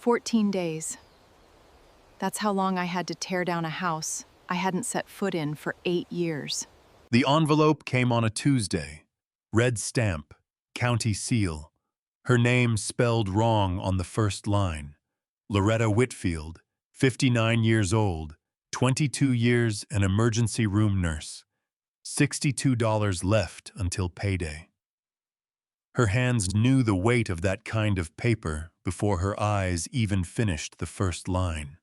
14 days. That's how long I had to tear down a house I hadn't set foot in for 8 years. The envelope came on a Tuesday. Red stamp, county seal. Her name spelled wrong on the first line. Loretta Whitfield, 59 years old, 22 years an emergency room nurse. $62 left until payday. Her hands knew the weight of that kind of paper before her eyes even finished the first line.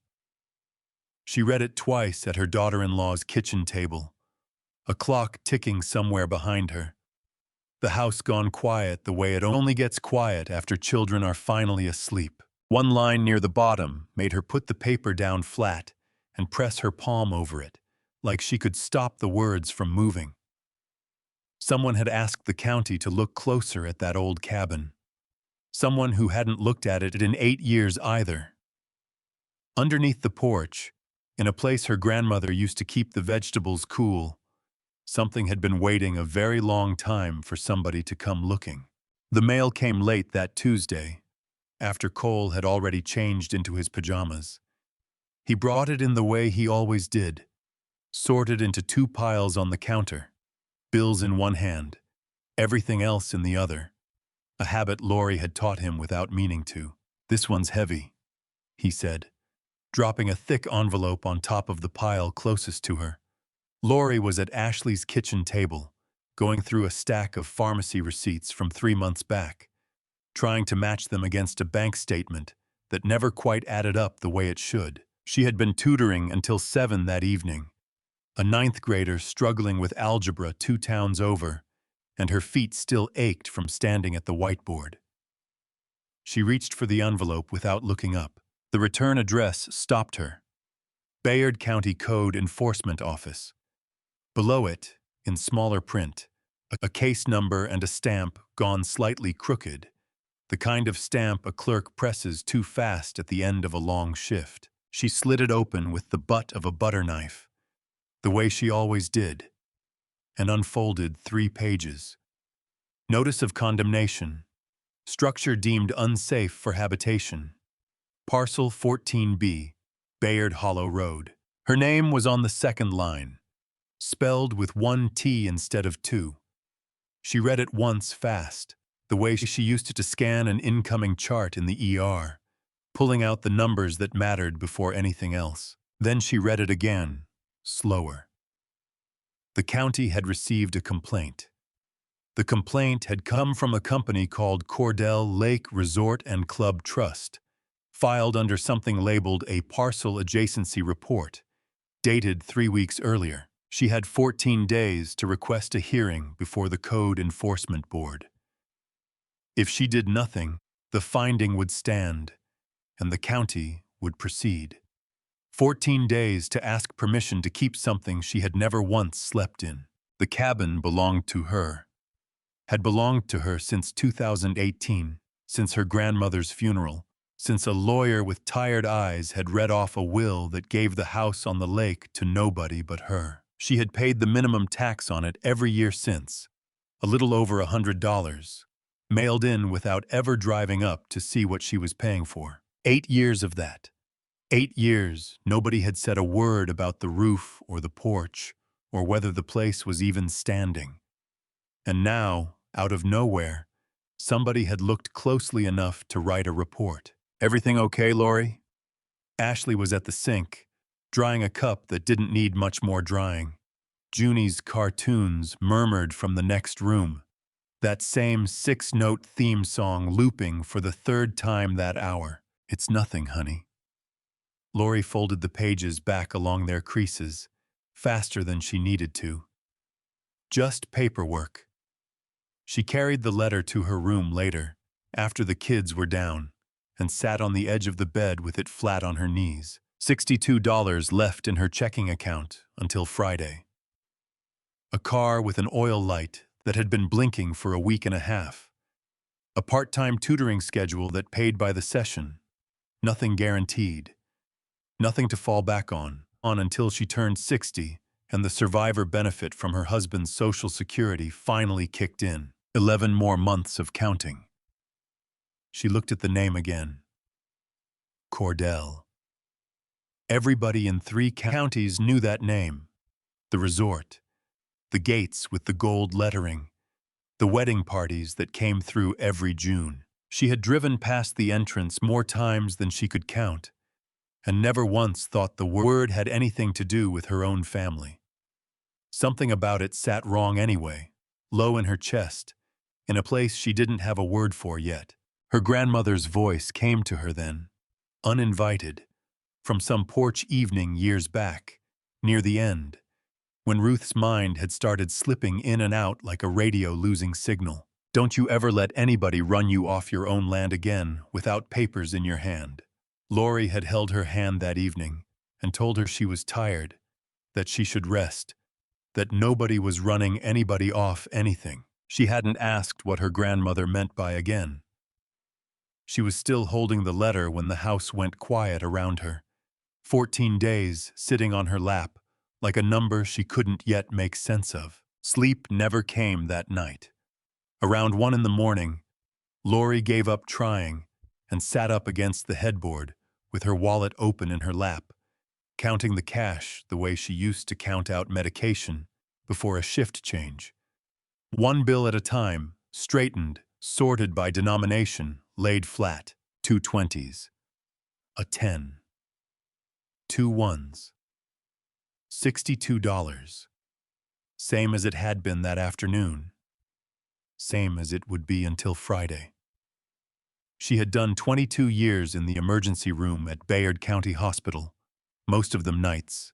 She read it twice at her daughter-in-law's kitchen table, a clock ticking somewhere behind her. The house gone quiet the way it only gets quiet after children are finally asleep. One line near the bottom made her put the paper down flat and press her palm over it, like she could stop the words from moving. Someone had asked the county to look closer at that old cabin. Someone who hadn't looked at it in 8 years either. Underneath the porch, in a place her grandmother used to keep the vegetables cool, something had been waiting a very long time for somebody to come looking. The mail came late that Tuesday, after Cole had already changed into his pajamas. He brought it in the way he always did, sorted into 2 piles on the counter, bills in one hand, everything else in the other, a habit Lori had taught him without meaning to. "This one's heavy," he said, dropping a thick envelope on top of the pile closest to her. Lori was at Ashley's kitchen table, going through a stack of pharmacy receipts from 3 months back, trying to match them against a bank statement that never quite added up the way it should. She had been tutoring until 7 that evening, a 9th grader struggling with algebra 2 towns over, and her feet still ached from standing at the whiteboard. She reached for the envelope without looking up. The return address stopped her. Bayard County Code Enforcement Office. Below it, in smaller print, a case number and a stamp gone slightly crooked, the kind of stamp a clerk presses too fast at the end of a long shift. She slid it open with the butt of a butter knife, the way she always did, and unfolded 3 pages. Notice of condemnation. Structure deemed unsafe for habitation. Parcel 14B, Bayard Hollow Road. Her name was on the second line, spelled with 1 T instead of 2. She read it once fast, the way she used to scan an incoming chart in the ER, pulling out the numbers that mattered before anything else. Then she read it again, slower. The county had received a complaint. The complaint had come from a company called Cordell Lake Resort and Club Trust, filed under something labeled a parcel adjacency report, dated 3 weeks earlier. She had 14 days to request a hearing before the Code Enforcement Board. If she did nothing, the finding would stand, and the county would proceed. 14 days to ask permission to keep something she had never once slept in. The cabin belonged to her. Had belonged to her since 2018, since her grandmother's funeral, since a lawyer with tired eyes had read off a will that gave the house on the lake to nobody but her. She had paid the minimum tax on it every year since, a little over $100, mailed in without ever driving up to see what she was paying for. 8 years of that. 8 years, nobody had said a word about the roof or the porch, or whether the place was even standing. And now, out of nowhere, somebody had looked closely enough to write a report. "Everything okay, Lori?" Ashley was at the sink, drying a cup that didn't need much more drying. Junie's cartoons murmured from the next room, that same 6-note theme song looping for the 3rd time that hour. "It's nothing, honey." Lori folded the pages back along their creases, faster than she needed to. Just paperwork. She carried the letter to her room later, after the kids were down, and sat on the edge of the bed with it flat on her knees. $62 left in her checking account until Friday. A car with an oil light that had been blinking for a week and a half. A part-time tutoring schedule that paid by the session. Nothing guaranteed. Nothing to fall back on until she turned 60 and the survivor benefit from her husband's Social Security finally kicked in. 11 more months of counting. She looked at the name again. Cordell. Everybody in 3 counties knew that name. The resort, the gates with the gold lettering, the wedding parties that came through every June. She had driven past the entrance more times than she could count, and never once thought the word had anything to do with her own family. Something about it sat wrong anyway, low in her chest, in a place she didn't have a word for yet. Her grandmother's voice came to her then, uninvited, from some porch evening years back, near the end, when Ruth's mind had started slipping in and out like a radio losing signal. Don't you ever let anybody run you off your own land again without papers in your hand. Lori had held her hand that evening and told her she was tired, that she should rest, that nobody was running anybody off anything. She hadn't asked what her grandmother meant by again. She was still holding the letter when the house went quiet around her. 14 days sitting on her lap, like a number she couldn't yet make sense of. Sleep never came that night. Around 1 in the morning, Lori gave up trying and sat up against the headboard with her wallet open in her lap, counting the cash the way she used to count out medication before a shift change. One bill at a time, straightened, sorted by denomination, laid flat. 2 20s, a 10, 2 1s, $62. Same as it had been that afternoon. Same as it would be until Friday. She had done 22 years in the emergency room at Bayard County Hospital, most of them nights,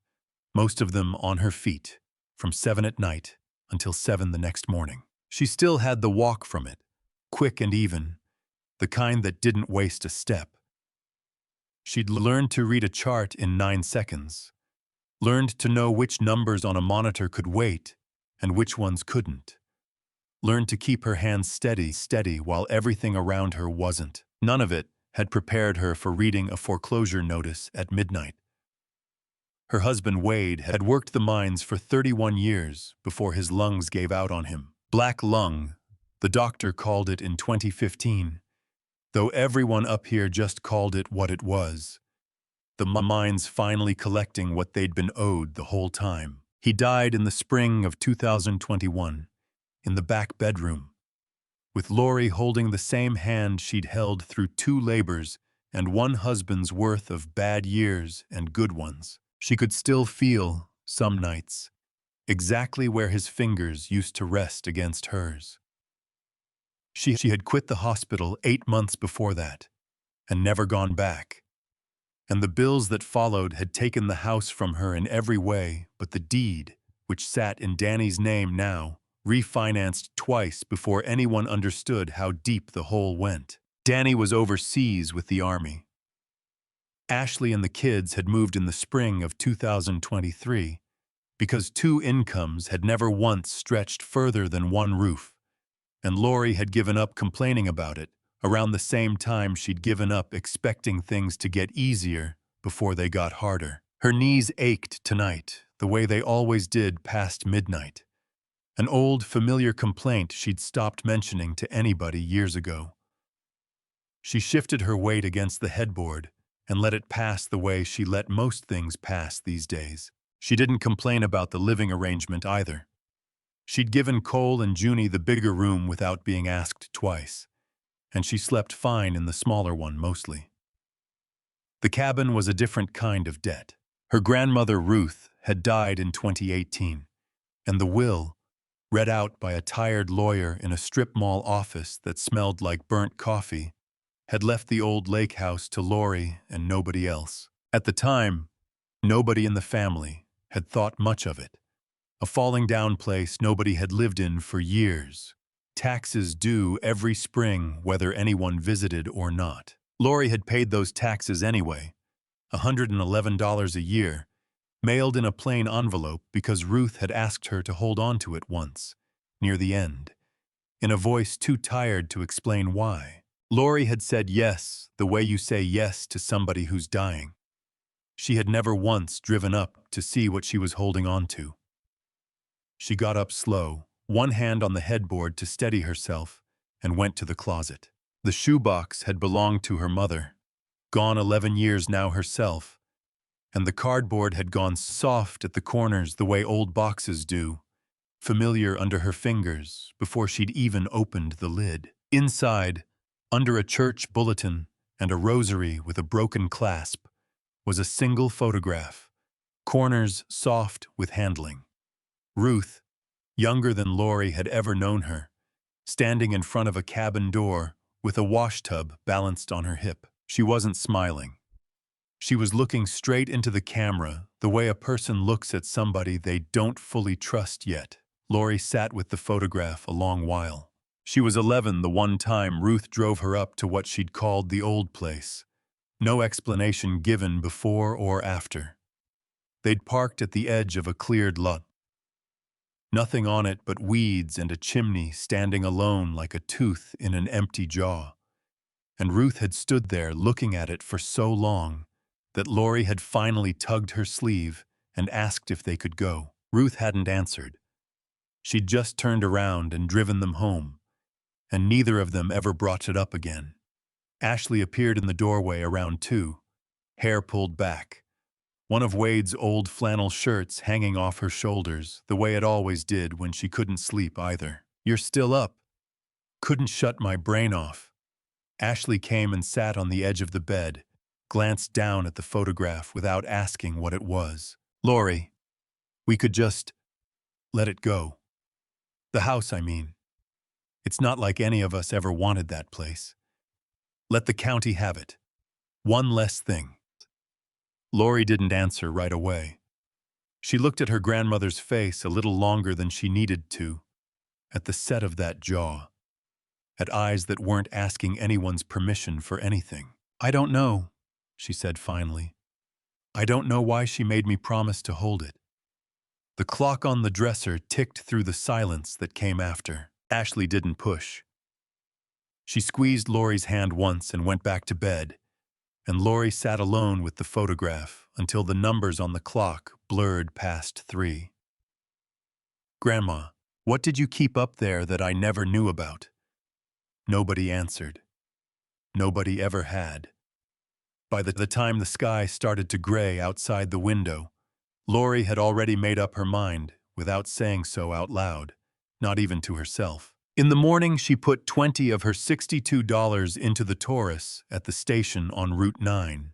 most of them on her feet, from 7 at night until 7 the next morning. She still had the walk from it, quick and even, the kind that didn't waste a step. She'd learned to read a chart in 9 seconds, learned to know which numbers on a monitor could wait and which ones couldn't, learned to keep her hands steady while everything around her wasn't. None of it had prepared her for reading a foreclosure notice at midnight. Her husband Wade had worked the mines for 31 years before his lungs gave out on him. Black lung, the doctor called it in 2015, though everyone up here just called it what it was. The mines finally collecting what they'd been owed the whole time. He died in the spring of 2021, in the back bedroom, with Lori holding the same hand she'd held through 2 labors and 1 husband's worth of bad years and good ones. She could still feel, some nights, exactly where his fingers used to rest against hers. She had quit the hospital 8 months before that, and never gone back. And the bills that followed had taken the house from her in every way but the deed, which sat in Danny's name now, refinanced twice before anyone understood how deep the hole went. Danny was overseas with the Army. Ashley and the kids had moved in the spring of 2023 because 2 incomes had never once stretched further than 1 roof, and Lori had given up complaining about it around the same time she'd given up expecting things to get easier before they got harder. Her knees ached tonight, the way they always did past midnight. An old, familiar complaint she'd stopped mentioning to anybody years ago. She shifted her weight against the headboard and let it pass the way she let most things pass these days. She didn't complain about the living arrangement either. She'd given Cole and Junie the bigger room without being asked twice, and she slept fine in the smaller one mostly. The cabin was a different kind of debt. Her grandmother Ruth had died in 2018, and the will, read out by a tired lawyer in a strip mall office that smelled like burnt coffee, had left the old lake house to Lori and nobody else. At the time, nobody in the family had thought much of it. A falling-down place nobody had lived in for years. Taxes due every spring whether anyone visited or not. Lori had paid those taxes anyway, $111 a year, mailed in a plain envelope because Ruth had asked her to hold on to it once, near the end, in a voice too tired to explain why. Lori had said yes the way you say yes to somebody who's dying. She had never once driven up to see what she was holding on to. She got up slow, one hand on the headboard to steady herself, and went to the closet. The shoebox had belonged to her mother. gone 11 years now herself, and the cardboard had gone soft at the corners the way old boxes do, familiar under her fingers before she'd even opened the lid. Inside, under a church bulletin and a rosary with a broken clasp, was a single photograph, corners soft with handling. Ruth, younger than Lori had ever known her, standing in front of a cabin door with a washtub balanced on her hip. She wasn't smiling. She was looking straight into the camera, the way a person looks at somebody they don't fully trust yet. Lori sat with the photograph a long while. She was 11 the one time Ruth drove her up to what she'd called the old place. No explanation given before or after. They'd parked at the edge of a cleared lot. Nothing on it but weeds and a chimney standing alone like a tooth in an empty jaw. And Ruth had stood there looking at it for so long that Lori had finally tugged her sleeve and asked if they could go. Ruth hadn't answered. She'd just turned around and driven them home, and neither of them ever brought it up again. Ashley appeared in the doorway around 2, hair pulled back, one of Wade's old flannel shirts hanging off her shoulders, the way it always did when she couldn't sleep either. "You're still up." "Couldn't shut my brain off." Ashley came and sat on the edge of the bed, glanced down at the photograph without asking what it was. "Lori, we could just let it go. The house, I mean. It's not like any of us ever wanted that place. Let the county have it. One less thing." Lori didn't answer right away. She looked at her grandmother's face a little longer than she needed to, at the set of that jaw, at eyes that weren't asking anyone's permission for anything. "I don't know," she said finally. "I don't know why she made me promise to hold it." The clock on the dresser ticked through the silence that came after. Ashley didn't push. She squeezed Lori's hand once and went back to bed, and Lori sat alone with the photograph until the numbers on the clock blurred past 3. "Grandma, what did you keep up there that I never knew about?" Nobody answered. Nobody ever had. By the time the sky started to gray outside the window, Lori had already made up her mind without saying so out loud, not even to herself. In the morning, she put 20 of her $62 into the Taurus at the station on Route 9,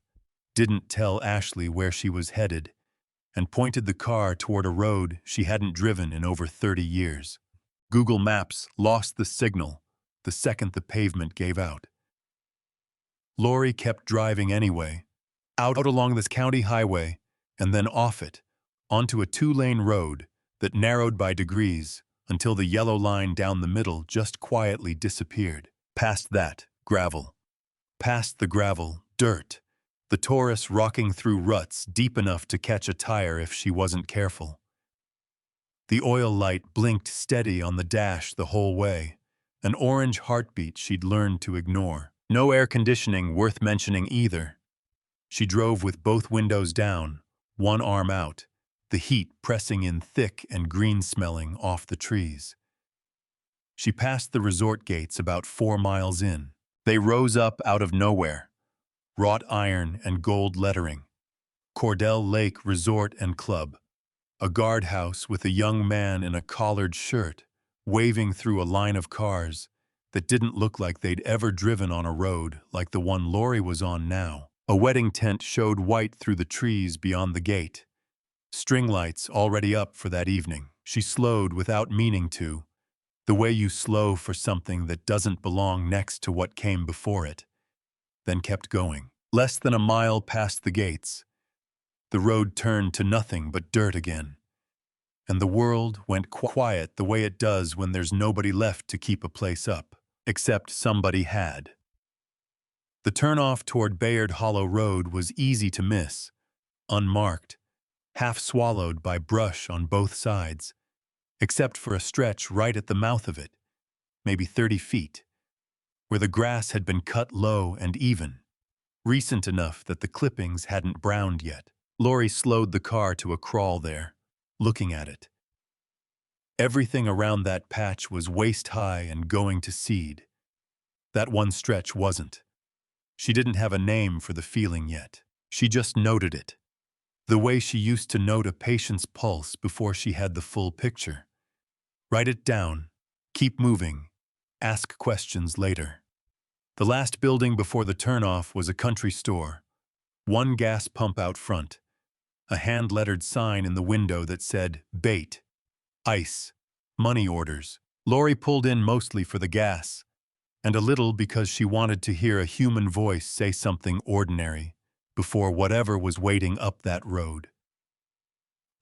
didn't tell Ashley where she was headed, and pointed the car toward a road she hadn't driven in over 30 years. Google Maps lost the signal the second the pavement gave out. Lori kept driving anyway, out along this county highway, and then off it, onto a 2-lane road that narrowed by degrees until the yellow line down the middle just quietly disappeared. Past that, gravel. Past the gravel, dirt, the Taurus rocking through ruts deep enough to catch a tire if she wasn't careful. The oil light blinked steady on the dash the whole way, an orange heartbeat she'd learned to ignore. No air conditioning worth mentioning either. She drove with both windows down, one arm out, the heat pressing in thick and green-smelling off the trees. She passed the resort gates about 4 miles in. They rose up out of nowhere, wrought iron and gold lettering. Cordell Lake Resort and Club, a guardhouse with a young man in a collared shirt, waving through a line of cars that didn't look like they'd ever driven on a road like the one Lori was on now. A wedding tent showed white through the trees beyond the gate. String lights already up for that evening. She slowed without meaning to, the way you slow for something that doesn't belong next to what came before it, then kept going. Less than a mile past the gates, the road turned to nothing but dirt again, and the world went quiet the way it does when there's nobody left to keep a place up, except somebody had. The turnoff toward Bayard Hollow Road was easy to miss, unmarked, half swallowed by brush on both sides, except for a stretch right at the mouth of it, maybe 30 feet, where the grass had been cut low and even, recent enough that the clippings hadn't browned yet. Lori slowed the car to a crawl there, looking at it. Everything around that patch was waist-high and going to seed. That one stretch wasn't. She didn't have a name for the feeling yet. She just noted it. The way she used to note a patient's pulse before she had the full picture. Write it down. Keep moving. Ask questions later. The last building before the turnoff was a country store. One gas pump out front. A hand-lettered sign in the window that said, bait, ice, money orders. Lori pulled in mostly for the gas, and a little because she wanted to hear a human voice say something ordinary before whatever was waiting up that road.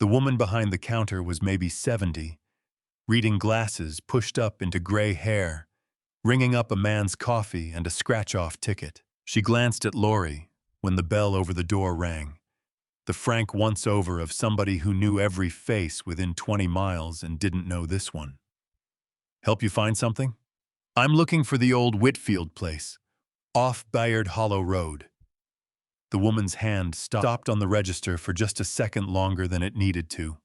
The woman behind the counter was maybe 70, reading glasses pushed up into gray hair, ringing up a man's coffee and a scratch-off ticket. She glanced at Lori when the bell over the door rang. The frank once-over of somebody who knew every face within 20 miles and didn't know this one. Help you find something? I'm looking for the old Whitfield place, off Bayard Hollow Road. The woman's hand stopped on the register for just a second longer than it needed to.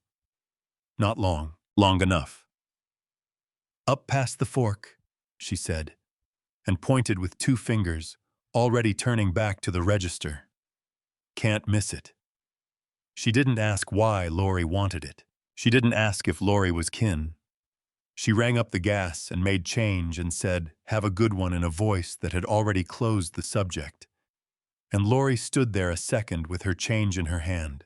Not long, long enough. Up past the fork, she said, and pointed with 2 fingers, already turning back to the register. Can't miss it. She didn't ask why Lori wanted it. She didn't ask if Lori was kin. She rang up the gas and made change and said, "Have a good one," in a voice that had already closed the subject. And Lori stood there a second with her change in her hand,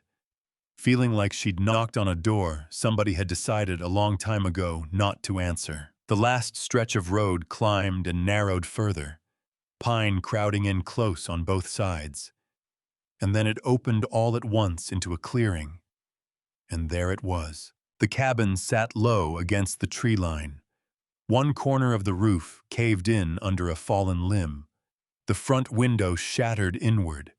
feeling like she'd knocked on a door somebody had decided a long time ago not to answer. The last stretch of road climbed and narrowed further, pine crowding in close on both sides. And then it opened all at once into a clearing. And there it was. The cabin sat low against the tree line. One corner of the roof caved in under a fallen limb. The front window shattered inward,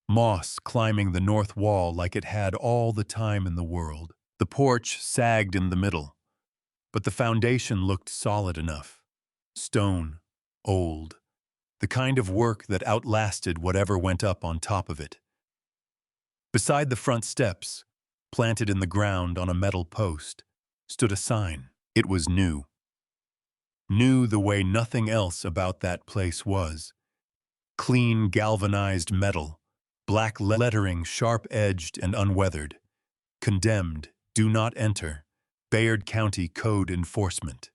moss climbing the north wall like it had all the time in the world. The porch sagged in the middle, but the foundation looked solid enough. Stone, old, the kind of work that outlasted whatever went up on top of it. Beside the front steps, planted in the ground on a metal post, stood a sign. It was new. New the way nothing else about that place was. Clean galvanized metal, black lettering sharp-edged and unweathered. Condemned, do not enter, Bayard County Code Enforcement.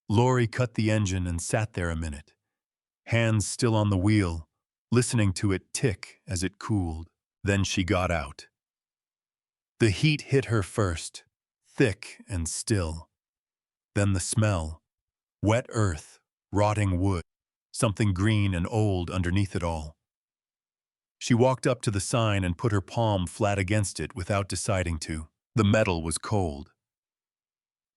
Lori cut the engine and sat there a minute, hands still on the wheel, listening to it tick as it cooled. Then she got out. The heat hit her first, thick and still. Then the smell, wet earth, rotting wood, something green and old underneath it all. She walked up to the sign and put her palm flat against it without deciding to. The metal was cold.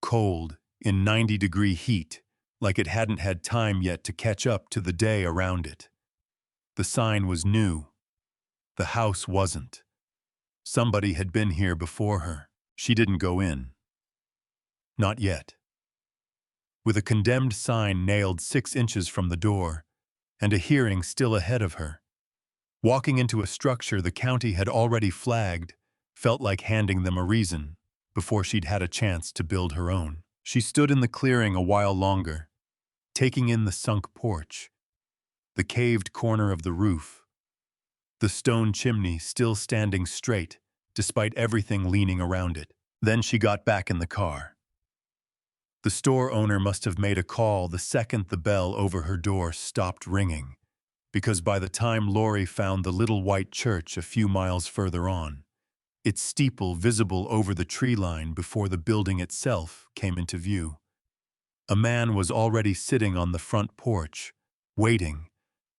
Cold, in 90-degree heat, like it hadn't had time yet to catch up to the day around it. The sign was new. The house wasn't. Somebody had been here before her. She didn't go in. Not yet. With a condemned sign nailed 6 inches from the door, and a hearing still ahead of her, walking into a structure the county had already flagged felt like handing them a reason before she'd had a chance to build her own. She stood in the clearing a while longer, taking in the sunk porch, the caved corner of the roof, the stone chimney still standing straight despite everything leaning around it. Then she got back in the car. The store owner must have made a call the second the bell over her door stopped ringing, because by the time Lori found the little white church a few miles further on, its steeple visible over the tree line before the building itself came into view, a man was already sitting on the front porch, waiting,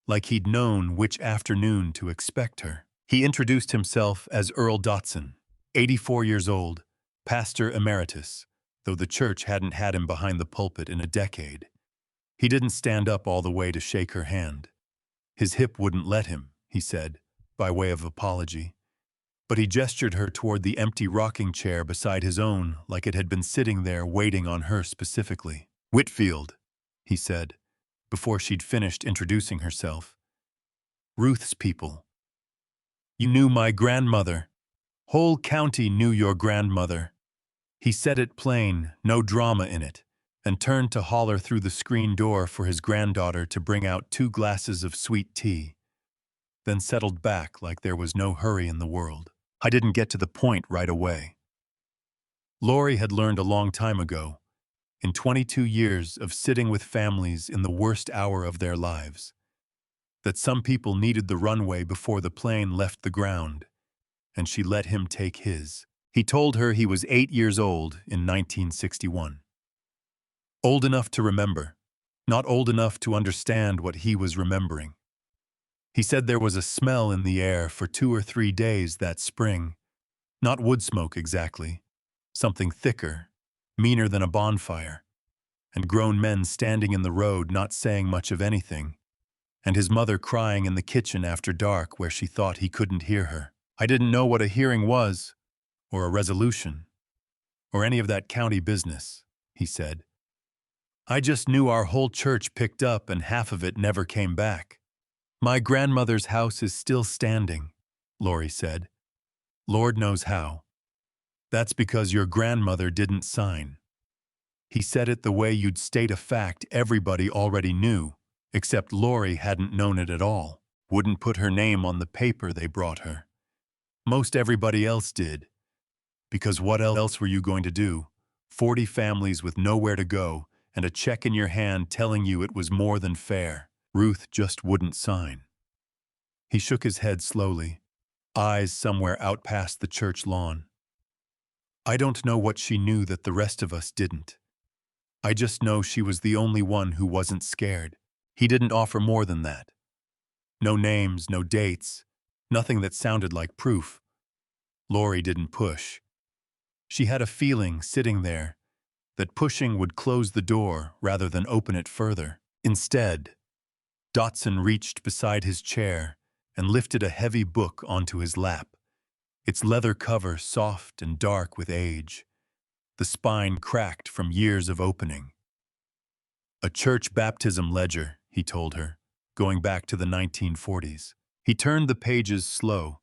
like he'd known which afternoon to expect her. He introduced himself as Earl Dotson, 84 years old, pastor emeritus, though the church hadn't had him behind the pulpit in a decade. He didn't stand up all the way to shake her hand. His hip wouldn't let him, he said, by way of apology. But he gestured her toward the empty rocking chair beside his own like it had been sitting there waiting on her specifically. "Whitfield," he said, before she'd finished introducing herself. "Ruth's people. You knew my grandmother. Whole county knew your grandmother." He said it plain, no drama in it, and turned to holler through the screen door for his granddaughter to bring out 2 glasses of sweet tea, then settled back like there was no hurry in the world. I didn't get to the point right away. Lori had learned a long time ago, in 22 years of sitting with families in the worst hour of their lives, that some people needed the runway before the plane left the ground, and she let him take his. He told her he was 8 years old in 1961. Old enough to remember, not old enough to understand what he was remembering. He said there was a smell in the air for 2 or 3 days that spring, not wood smoke exactly, something thicker, meaner than a bonfire, and grown men standing in the road not saying much of anything, and his mother crying in the kitchen after dark where she thought he couldn't hear her. I didn't know what a hearing was, or a resolution, or any of that county business, he said. I just knew our whole church picked up and half of it never came back. My grandmother's house is still standing, Lori said. Lord knows how. That's because your grandmother didn't sign. He said it the way you'd state a fact everybody already knew, except Lori hadn't known it at all, wouldn't put her name on the paper they brought her. Most everybody else did. Because what else were you going to do? 40 families with nowhere to go, and a check in your hand telling you it was more than fair. Ruth just wouldn't sign. He shook his head slowly, eyes somewhere out past the church lawn. I don't know what she knew that the rest of us didn't. I just know she was the only one who wasn't scared. He didn't offer more than that. No names, no dates, nothing that sounded like proof. Lori didn't push. She had a feeling, sitting there, that pushing would close the door rather than open it further. Instead, Dotson reached beside his chair and lifted a heavy book onto his lap, its leather cover soft and dark with age, the spine cracked from years of opening. A church baptism ledger, he told her, going back to the 1940s. He turned the pages slow,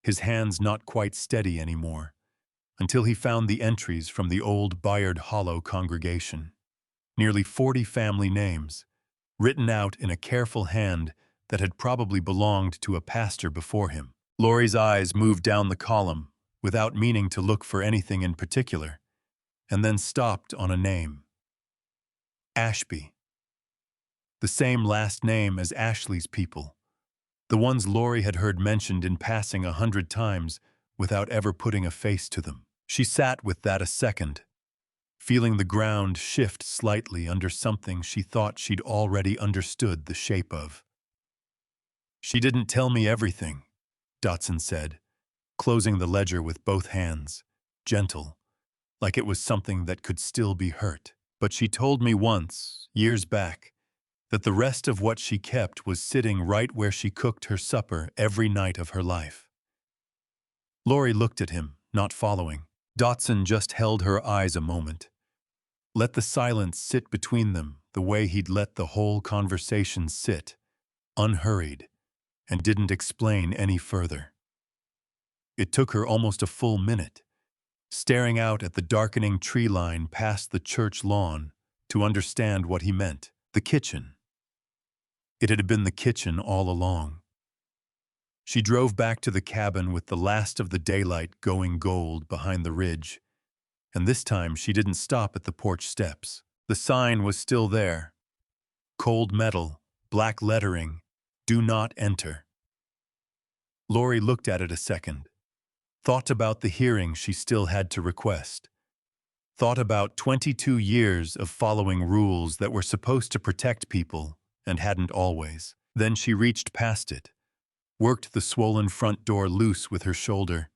his hands not quite steady anymore, until he found the entries from the old Bayard Hollow congregation. Nearly 40 family names, written out in a careful hand that had probably belonged to a pastor before him. Lori's eyes moved down the column, without meaning to look for anything in particular, and then stopped on a name. Ashby. The same last name as Ashley's people, the ones Lori had heard mentioned in passing 100 times without ever putting a face to them. She sat with that a second, feeling the ground shift slightly under something she thought she'd already understood the shape of. She didn't tell me everything, Dotson said, closing the ledger with both hands, gentle, like it was something that could still be hurt. But she told me once, years back, that the rest of what she kept was sitting right where she cooked her supper every night of her life. Lori looked at him, not following. Dotson just held her eyes a moment. Let the silence sit between them the way he'd let the whole conversation sit, unhurried, and didn't explain any further. It took her almost a full minute, staring out at the darkening tree line past the church lawn, to understand what he meant. The kitchen. It had been the kitchen all along. She drove back to the cabin with the last of the daylight going gold behind the ridge, and this time she didn't stop at the porch steps. The sign was still there. Cold metal, black lettering, "Do not enter." Lori looked at it a second, thought about the hearing she still had to request, thought about 22 years of following rules that were supposed to protect people and hadn't always. Then she reached past it, worked the swollen front door loose with her shoulder,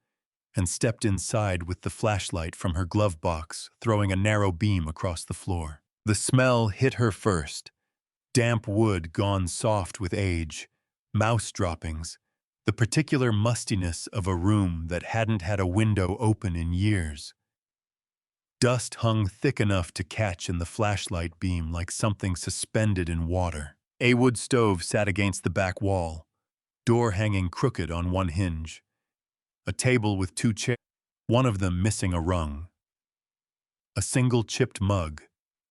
and stepped inside with the flashlight from her glove box throwing a narrow beam across the floor. The smell hit her first, damp wood gone soft with age, mouse droppings, the particular mustiness of a room that hadn't had a window open in years. Dust hung thick enough to catch in the flashlight beam like something suspended in water. A wood stove sat against the back wall, door hanging crooked on one hinge. A table with 2 chairs, one of them missing a rung. A single chipped mug,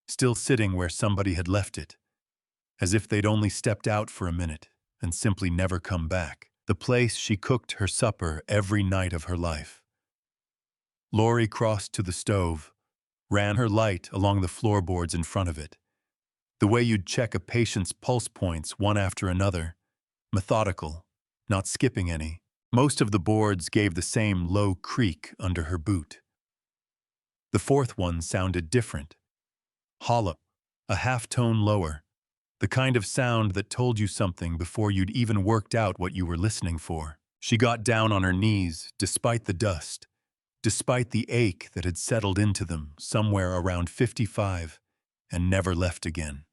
still sitting where somebody had left it, as if they'd only stepped out for a minute and simply never come back. The place she cooked her supper every night of her life. Lori crossed to the stove, ran her light along the floorboards in front of it, the way you'd check a patient's pulse points one after another, methodical, not skipping any. Most of the boards gave the same low creak under her boot. The fourth one sounded different, hollow, a half-tone lower, the kind of sound that told you something before you'd even worked out what you were listening for. She got down on her knees, despite the dust, despite the ache that had settled into them somewhere around 55, and never left again.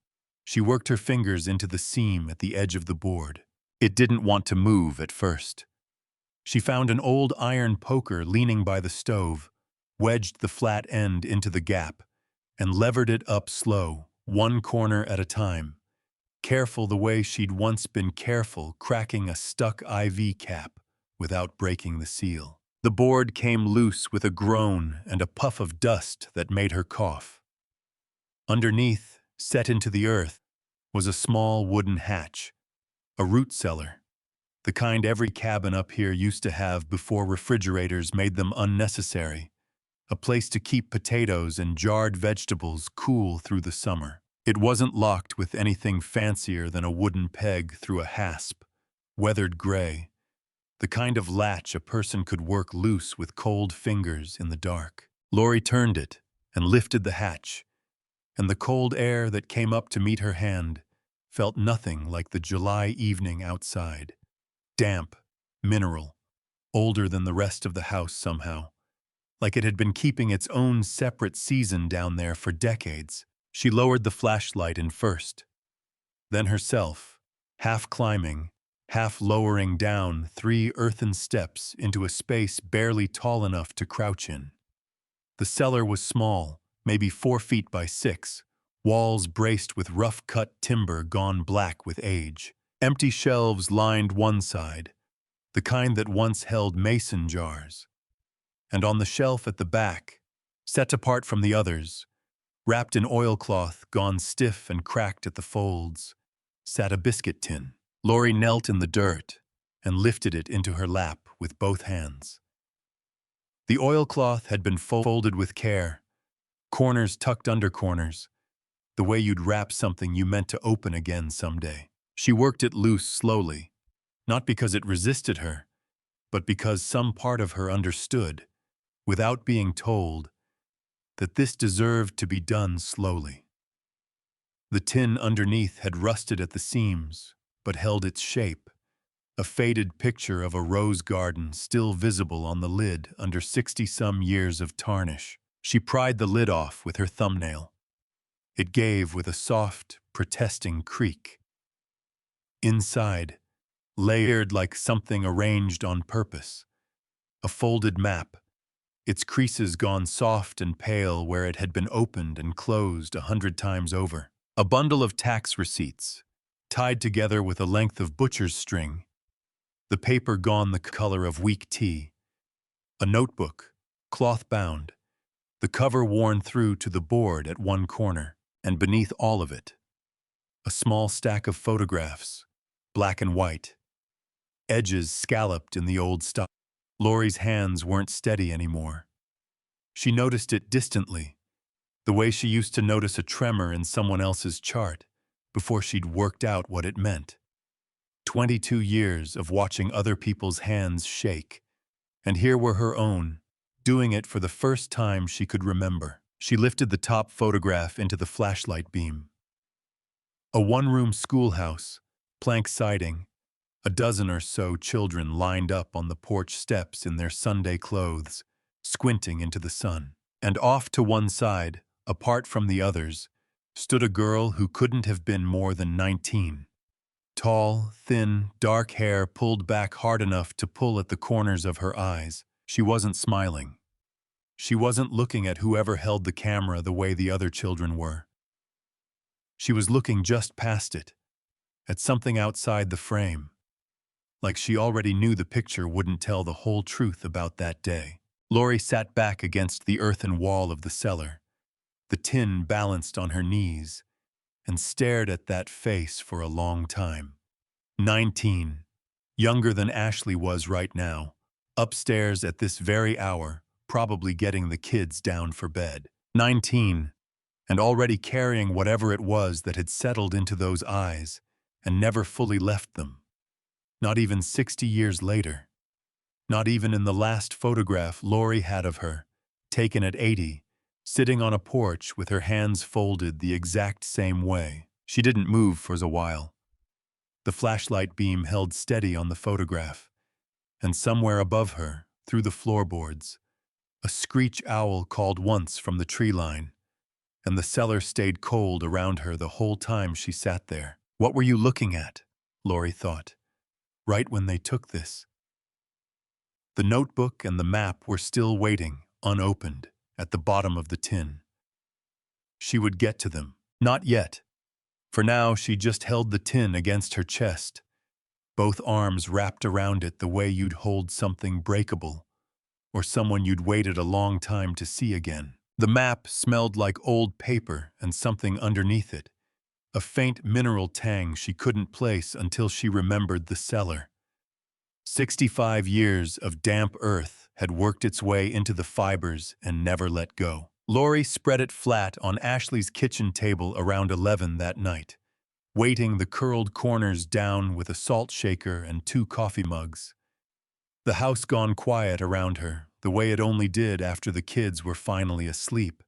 She worked her fingers into the seam at the edge of the board. It didn't want to move at first. She found an old iron poker leaning by the stove, wedged the flat end into the gap, and levered it up slow, one corner at a time, careful the way she'd once been careful cracking a stuck IV cap without breaking the seal. The board came loose with a groan and a puff of dust that made her cough. Underneath, set into the earth, was a small wooden hatch, a root cellar, the kind every cabin up here used to have before refrigerators made them unnecessary, a place to keep potatoes and jarred vegetables cool through the summer. It wasn't locked with anything fancier than a wooden peg through a hasp, weathered gray, the kind of latch a person could work loose with cold fingers in the dark. Lori turned it and lifted the hatch, and the cold air that came up to meet her hand felt nothing like the July evening outside. Damp, mineral, older than the rest of the house somehow, like it had been keeping its own separate season down there for decades. She lowered the flashlight in first, then herself, half climbing, half lowering down 3 earthen steps into a space barely tall enough to crouch in. The cellar was small, maybe 4 feet by 6, walls braced with rough-cut timber gone black with age. Empty shelves lined one side, the kind that once held mason jars. And on the shelf at the back, set apart from the others, wrapped in oilcloth gone stiff and cracked at the folds, sat a biscuit tin. Lori knelt in the dirt and lifted it into her lap with both hands. The oilcloth had been folded with care, corners tucked under corners, the way you'd wrap something you meant to open again someday. She worked it loose slowly, not because it resisted her, but because some part of her understood, without being told, that this deserved to be done slowly. The tin underneath had rusted at the seams, but held its shape, a faded picture of a rose garden still visible on the lid under 60-some years of tarnish. She pried the lid off with her thumbnail. It gave with a soft, protesting creak. Inside, layered like something arranged on purpose, a folded map, its creases gone soft and pale where it had been opened and closed 100 times over. A bundle of tax receipts, tied together with a length of butcher's string, the paper gone the color of weak tea. A notebook, cloth-bound, the cover worn through to the board at one corner, and beneath all of it, a small stack of photographs, black and white, edges scalloped in the old style. Lori's hands weren't steady anymore. She noticed it distantly, the way she used to notice a tremor in someone else's chart before she'd worked out what it meant. 22 years of watching other people's hands shake, and here were her own, doing it for the first time she could remember. She lifted the top photograph into the flashlight beam. A one-room schoolhouse, plank siding, a dozen or so children lined up on the porch steps in their Sunday clothes, squinting into the sun. And off to one side, apart from the others, stood a girl who couldn't have been more than 19. Tall, thin, dark hair pulled back hard enough to pull at the corners of her eyes. She wasn't smiling. She wasn't looking at whoever held the camera the way the other children were. She was looking just past it, at something outside the frame, like she already knew the picture wouldn't tell the whole truth about that day. Lori sat back against the earthen wall of the cellar, The tin balanced on her knees and stared at that face for a long time. 19, younger than Ashley was right now, upstairs at this very hour, probably getting the kids down for bed. 19, and already carrying whatever it was that had settled into those eyes and never fully left them. Not even 60 years later. Not even in the last photograph Lori had of her, taken at 80, sitting on a porch with her hands folded the exact same way. She didn't move for a while. The flashlight beam held steady on the photograph, and somewhere above her, through the floorboards, a screech owl called once from the tree line, and the cellar stayed cold around her the whole time she sat there. What were you looking at? Lori thought. Right when they took this. The notebook and the map were still waiting, unopened, at the bottom of the tin. She would get to them. Not yet. For now, she just held the tin against her chest, both arms wrapped around it the way you'd hold something breakable, or someone you'd waited a long time to see again. The map smelled like old paper and something underneath it, a faint mineral tang she couldn't place until she remembered the cellar. 65 years of damp earth had worked its way into the fibers and never let go. Lori spread it flat on Ashley's kitchen table around 11 that night, weighting the curled corners down with a salt shaker and 2 coffee mugs. The house gone quiet around her, the way it only did after the kids were finally asleep,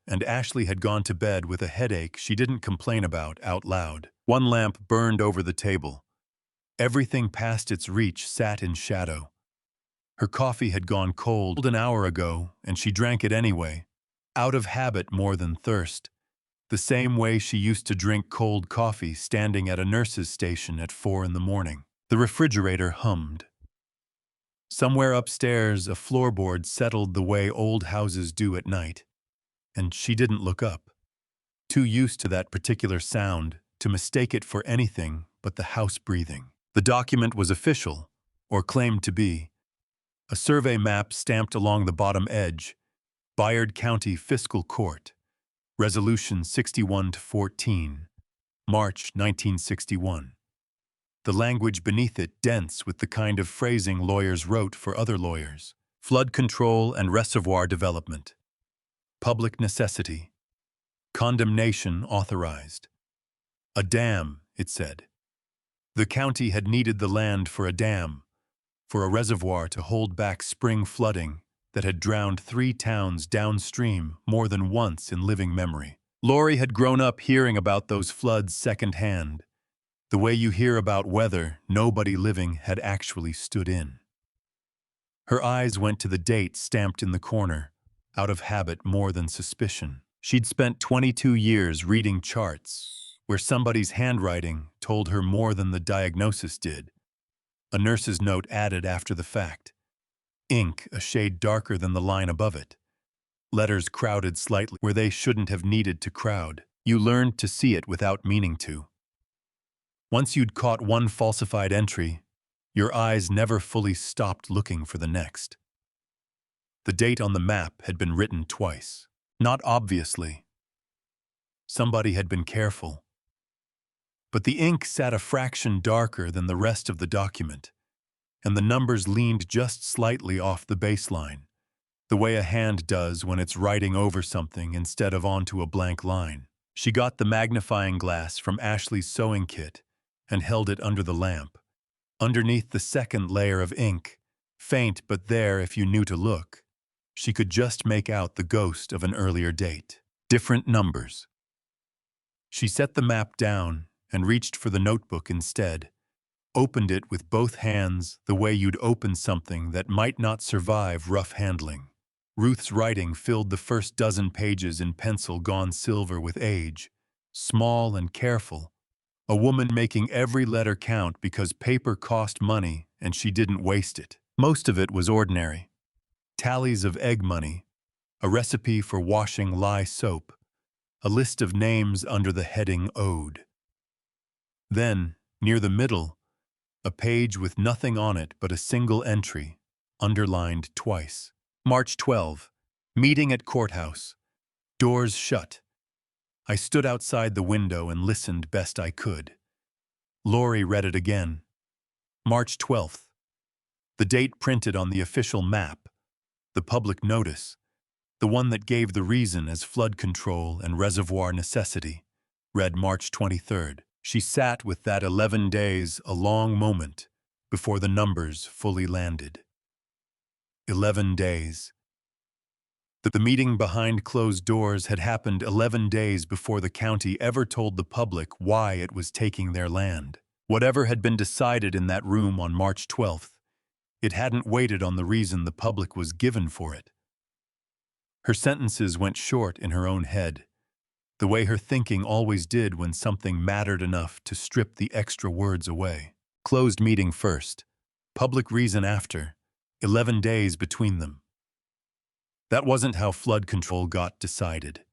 and Ashley had gone to bed with a headache she didn't complain about out loud. One lamp burned over the table. Everything past its reach sat in shadow. Her coffee had gone cold an hour ago, and she drank it anyway, out of habit more than thirst, the same way she used to drink cold coffee standing at a nurse's station at 4 in the morning. The refrigerator hummed. Somewhere upstairs, a floorboard settled the way old houses do at night, and she didn't look up, too used to that particular sound to mistake it for anything but the house breathing. The document was official, or claimed to be. A survey map stamped along the bottom edge, Bayard County Fiscal Court, Resolution 61-14, March 1961. The language beneath it dense with the kind of phrasing lawyers wrote for other lawyers. Flood control and reservoir development. Public necessity. Condemnation authorized. A dam, it said. The county had needed the land for a dam, for a reservoir to hold back spring flooding that had drowned 3 towns downstream more than once in living memory. Lori had grown up hearing about those floods secondhand, the way you hear about weather nobody living had actually stood in. Her eyes went to the date stamped in the corner, out of habit more than suspicion. She'd spent 22 years reading charts, where somebody's handwriting told her more than the diagnosis did. A nurse's note added after the fact. Ink a shade darker than the line above it. Letters crowded slightly where they shouldn't have needed to crowd. You learned to see it without meaning to. Once you'd caught one falsified entry, your eyes never fully stopped looking for the next. The date on the map had been written twice. Not obviously. Somebody had been careful. But the ink sat a fraction darker than the rest of the document, and the numbers leaned just slightly off the baseline, the way a hand does when it's writing over something instead of onto a blank line. She got the magnifying glass from Ashley's sewing kit and held it under the lamp, underneath the second layer of ink, faint but there if you knew to look. She could just make out the ghost of an earlier date. Different numbers. She set the map down and reached for the notebook instead, opened it with both hands the way you'd open something that might not survive rough handling. Ruth's writing filled the first dozen pages in pencil gone silver with age, small and careful, a woman making every letter count because paper cost money and she didn't waste it. Most of it was ordinary. Tallies of egg money, a recipe for washing lye soap, a list of names under the heading Ode. Then, near the middle, a page with nothing on it but a single entry, underlined twice. March 12, meeting at courthouse. Doors shut. I stood outside the window and listened best I could. Lori read it again. March 12th. The date printed on the official map, the public notice, the one that gave the reason as flood control and reservoir necessity, read March 23rd. She sat with that 11 days, a long moment, before the numbers fully landed. 11 days. The meeting behind closed doors had happened 11 days before the county ever told the public why it was taking their land. Whatever had been decided in that room on March 12th, it hadn't waited on the reason the public was given for it. Her sentences went short in her own head, the way her thinking always did when something mattered enough to strip the extra words away. Closed meeting first, public reason after, 11 days between them. That wasn't how flood control got decided.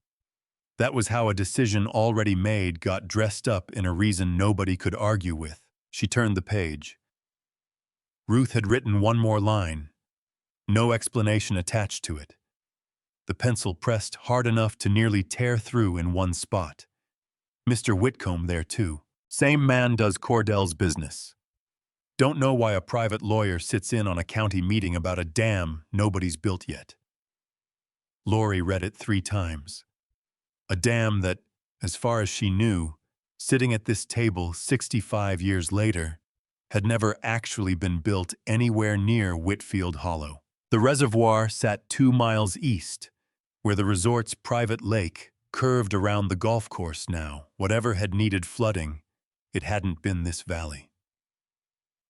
That was how a decision already made got dressed up in a reason nobody could argue with. She turned the page. Ruth had written one more line, no explanation attached to it. The pencil pressed hard enough to nearly tear through in one spot. Mr. Whitcomb there too. Same man does Cordell's business. Don't know why a private lawyer sits in on a county meeting about a dam nobody's built yet. Lori read it 3 times. A dam that, as far as she knew, sitting at this table 65 years later, had never actually been built anywhere near Whitfield Hollow. The reservoir sat 2 miles east, where the resort's private lake curved around the golf course now. Whatever had needed flooding, it hadn't been this valley.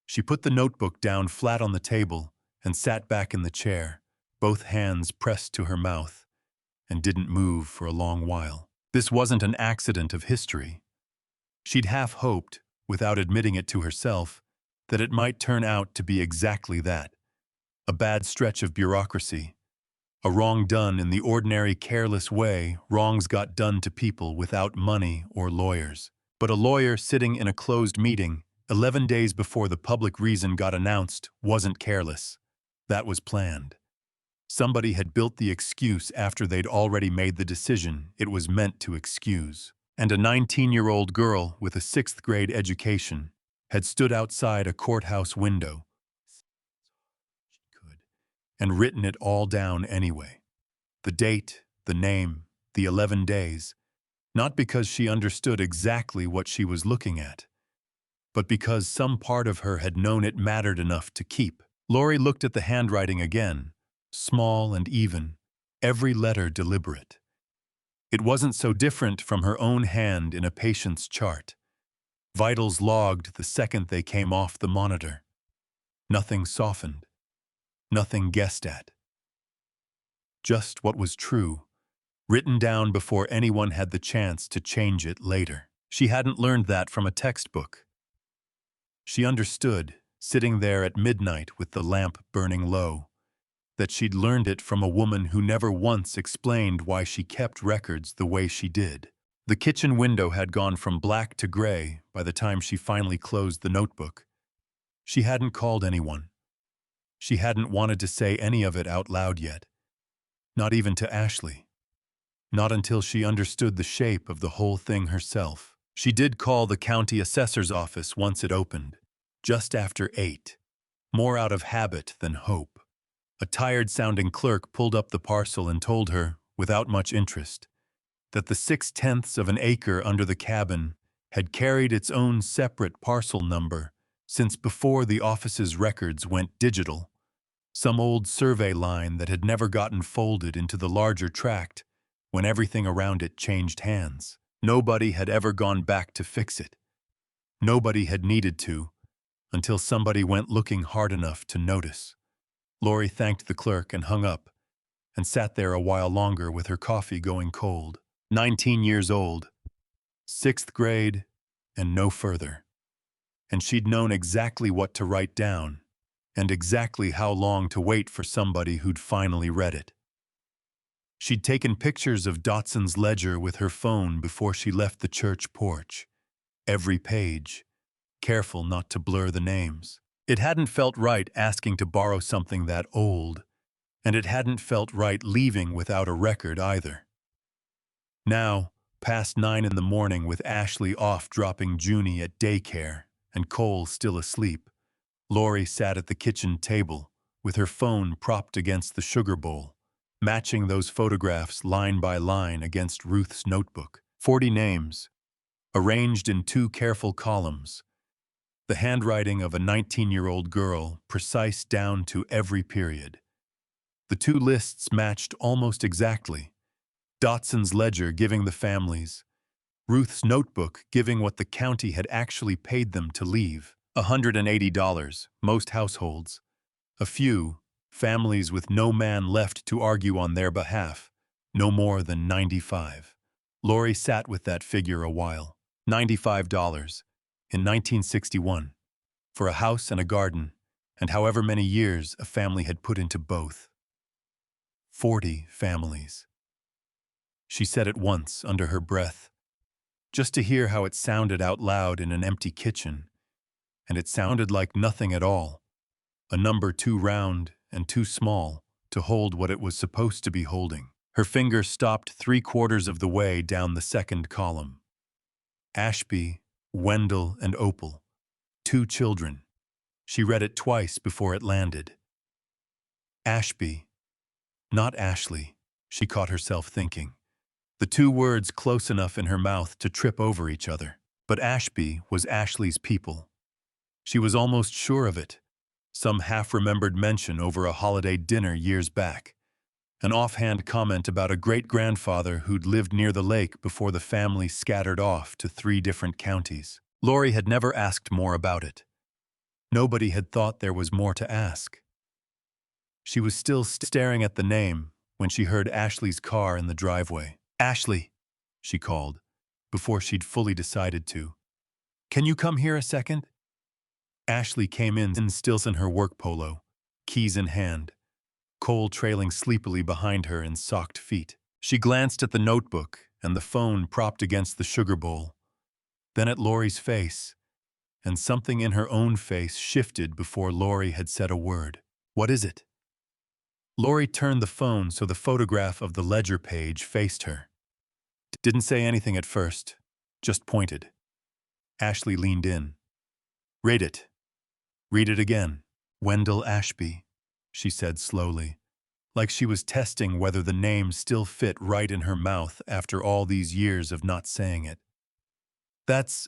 She put the notebook down flat on the table and sat back in the chair, both hands pressed to her mouth, and didn't move for a long while. This wasn't an accident of history. She'd half hoped, without admitting it to herself, that it might turn out to be exactly that. A bad stretch of bureaucracy. A wrong done in the ordinary careless way wrongs got done to people without money or lawyers. But a lawyer sitting in a closed meeting 11 days before the public reason got announced wasn't careless. That was planned. Somebody had built the excuse after they'd already made the decision it was meant to excuse. And a 19-year-old girl with a 6th grade education had stood outside a courthouse window and written it all down anyway. The date, the name, the 11 days, not because she understood exactly what she was looking at, but because some part of her had known it mattered enough to keep. Lori looked at the handwriting again, small and even, every letter deliberate. It wasn't so different from her own hand in a patient's chart. Vitals logged the second they came off the monitor. Nothing softened. Nothing guessed at. Just what was true, written down before anyone had the chance to change it later. She hadn't learned that from a textbook. She understood, sitting there at midnight with the lamp burning low, that she'd learned it from a woman who never once explained why she kept records the way she did. The kitchen window had gone from black to gray by the time she finally closed the notebook. She hadn't called anyone. She hadn't wanted to say any of it out loud yet. Not even to Ashley. Not until she understood the shape of the whole thing herself. She did call the county assessor's office once it opened, just after 8, more out of habit than hope. A tired-sounding clerk pulled up the parcel and told her, without much interest, that the 6/10 of an acre under the cabin had carried its own separate parcel number since before the office's records went digital, some old survey line that had never gotten folded into the larger tract when everything around it changed hands. Nobody had ever gone back to fix it. Nobody had needed to, until somebody went looking hard enough to notice. Lori thanked the clerk and hung up, and sat there a while longer with her coffee going cold. 19 years old, 6th grade, and no further. And she'd known exactly what to write down, and exactly how long to wait for somebody who'd finally read it. She'd taken pictures of Dotson's ledger with her phone before she left the church porch. Every page, careful not to blur the names. It hadn't felt right asking to borrow something that old, and it hadn't felt right leaving without a record either. Now, past 9 in the morning with Ashley off dropping Junie at daycare and Cole still asleep, Lori sat at the kitchen table with her phone propped against the sugar bowl, matching those photographs line by line against Ruth's notebook. 40 names, arranged in 2 careful columns, the handwriting of a 19-year-old girl, precise down to every period. The 2 lists matched almost exactly. Dotson's ledger giving the families, Ruth's notebook giving what the county had actually paid them to leave, $180, most households. A few, families with no man left to argue on their behalf, no more than 95. Lori sat with that figure a while. $95 in 1961 for a house and a garden, and however many years a family had put into both. 40 families. She said it once under her breath, just to hear how it sounded out loud in an empty kitchen, and it sounded like nothing at all, a number too round and too small to hold what it was supposed to be holding. Her finger stopped 3/4 of the way down the second column. Ashby, Wendell, and Opal. 2 children. She read it twice before it landed. Ashby, not Ashley, she caught herself thinking. The 2 words close enough in her mouth to trip over each other. But Ashby was Ashley's people. She was almost sure of it. Some half-remembered mention over a holiday dinner years back. An offhand comment about a great-grandfather who'd lived near the lake before the family scattered off to 3 different counties. Lori had never asked more about it. Nobody had thought there was more to ask. She was still staring at the name when she heard Ashley's car in the driveway. "Ashley," she called, before she'd fully decided to. "Can you come here a second?" Ashley came in still in her work polo, keys in hand, Cole trailing sleepily behind her in socked feet. She glanced at the notebook and the phone propped against the sugar bowl, then at Lori's face, and something in her own face shifted before Lori had said a word. "What is it?" Lori turned the phone so the photograph of the ledger page faced her. Didn't say anything at first, just pointed. Ashley leaned in. "Read it. Read it again." "Wendell Ashby," she said slowly, like she was testing whether the name still fit right in her mouth after all these years of not saying it. "That's...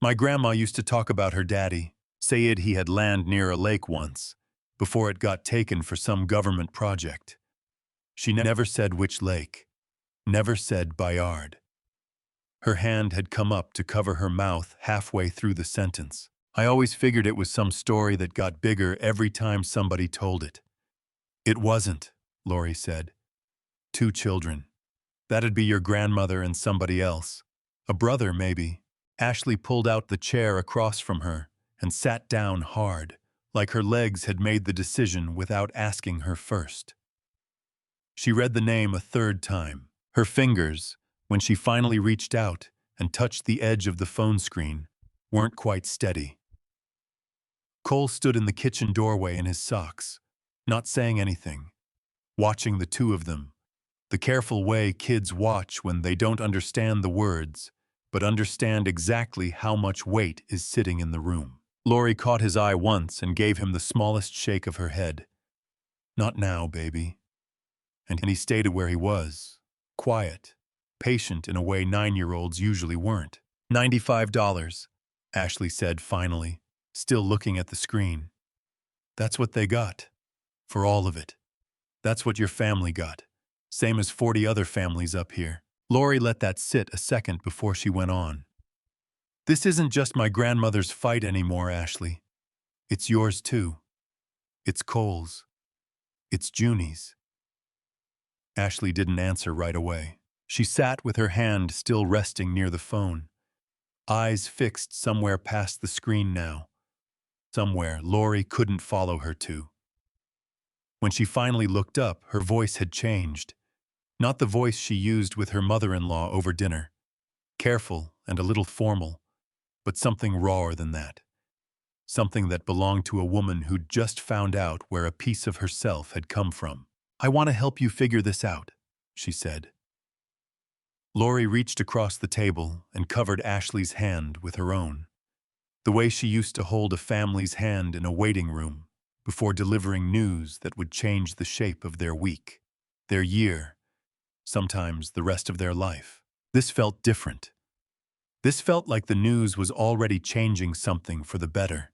My grandma used to talk about her daddy, said he had land near a lake once, before it got taken for some government project. She never said which lake, never said Bayard." Her hand had come up to cover her mouth halfway through the sentence. "I always figured it was some story that got bigger every time somebody told it." "It wasn't," Lori said. 2 children. That'd be your grandmother and somebody else. A brother, maybe." Ashley pulled out the chair across from her and sat down hard, like her legs had made the decision without asking her first. She read the name a 3rd time. Her fingers, when she finally reached out and touched the edge of the phone screen, weren't quite steady. Cole stood in the kitchen doorway in his socks, not saying anything, watching the 2 of them, the careful way kids watch when they don't understand the words, but understand exactly how much weight is sitting in the room. Lori caught his eye once and gave him the smallest shake of her head. "Not now, baby." And he stayed where he was, quiet, patient in a way 9-year-olds usually weren't. $95, Ashley said finally, still looking at the screen. "That's what they got. For all of it. That's what your family got. Same as 40 other families up here." Lori let that sit a second before she went on. "This isn't just my grandmother's fight anymore, Ashley. It's yours too. It's Cole's. It's Junie's." Ashley didn't answer right away. She sat with her hand still resting near the phone, eyes fixed somewhere past the screen now. Somewhere Lori couldn't follow her to. When she finally looked up, her voice had changed. Not the voice she used with her mother-in-law over dinner. Careful and a little formal, but something rawer than that. Something that belonged to a woman who'd just found out where a piece of herself had come from. "I want to help you figure this out," she said. Lori reached across the table and covered Ashley's hand with her own, the way she used to hold a family's hand in a waiting room before delivering news that would change the shape of their week, their year, sometimes the rest of their life. This felt different. This felt like the news was already changing something for the better,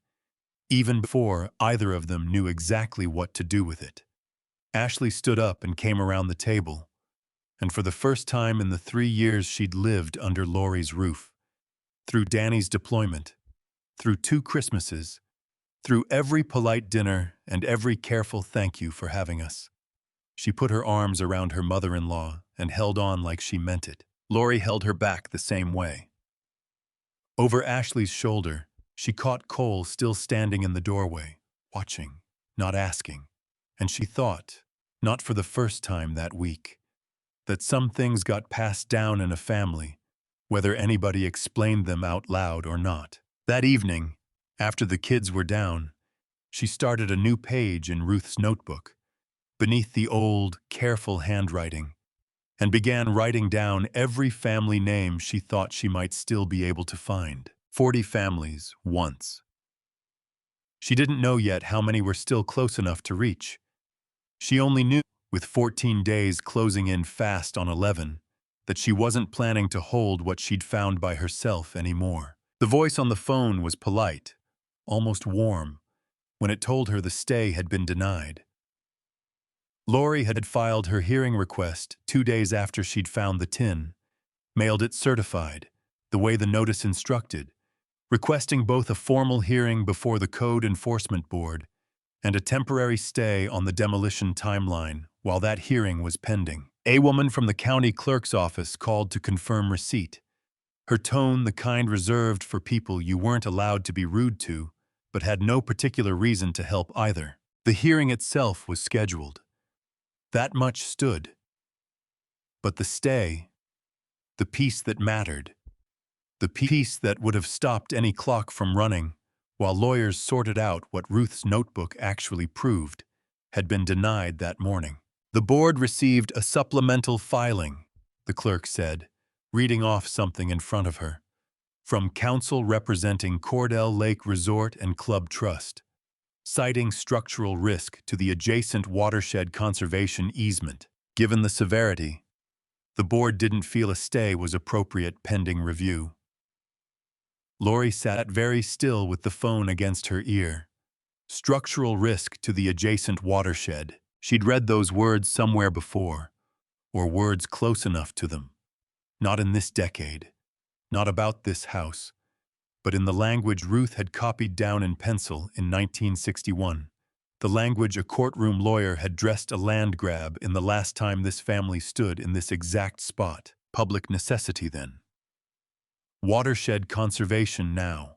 even before either of them knew exactly what to do with it. Ashley stood up and came around the table, and for the first time in the 3 years she'd lived under Lori's roof, through Danny's deployment, through 2 Christmases, through every polite dinner and every careful thank you for having us, she put her arms around her mother-in-law and held on like she meant it. Lori held her back the same way. Over Ashley's shoulder, she caught Cole still standing in the doorway, watching, not asking, and she thought, not for the first time that week, that some things got passed down in a family, whether anybody explained them out loud or not. That evening, after the kids were down, she started a new page in Ruth's notebook, beneath the old, careful handwriting, and began writing down every family name she thought she might still be able to find. 40 families, once. She didn't know yet how many were still close enough to reach. She only knew, with 14 days closing in fast on 11, that she wasn't planning to hold what she'd found by herself anymore. The voice on the phone was polite, almost warm, when it told her the stay had been denied. Lori had filed her hearing request 2 days after she'd found the tin, mailed it certified, the way the notice instructed, requesting both a formal hearing before the Code Enforcement Board and a temporary stay on the demolition timeline while that hearing was pending. A woman from the county clerk's office called to confirm receipt, her tone the kind reserved for people you weren't allowed to be rude to, but had no particular reason to help either. The hearing itself was scheduled. That much stood. But the stay, the piece that mattered, the piece that would have stopped any clock from running while lawyers sorted out what Ruth's notebook actually proved, had been denied that morning. The board received a supplemental filing, the clerk said, reading off something in front of her, from counsel representing Cordell Lake Resort and Club Trust, citing structural risk to the adjacent watershed conservation easement. Given the severity, the board didn't feel a stay was appropriate pending review. Lori sat very still with the phone against her ear. Structural risk to the adjacent watershed. She'd read those words somewhere before, or words close enough to them. Not in this decade, not about this house, but in the language Ruth had copied down in pencil in 1961, the language a courtroom lawyer had dressed a land grab in the last time this family stood in this exact spot. Public necessity then. Watershed conservation now.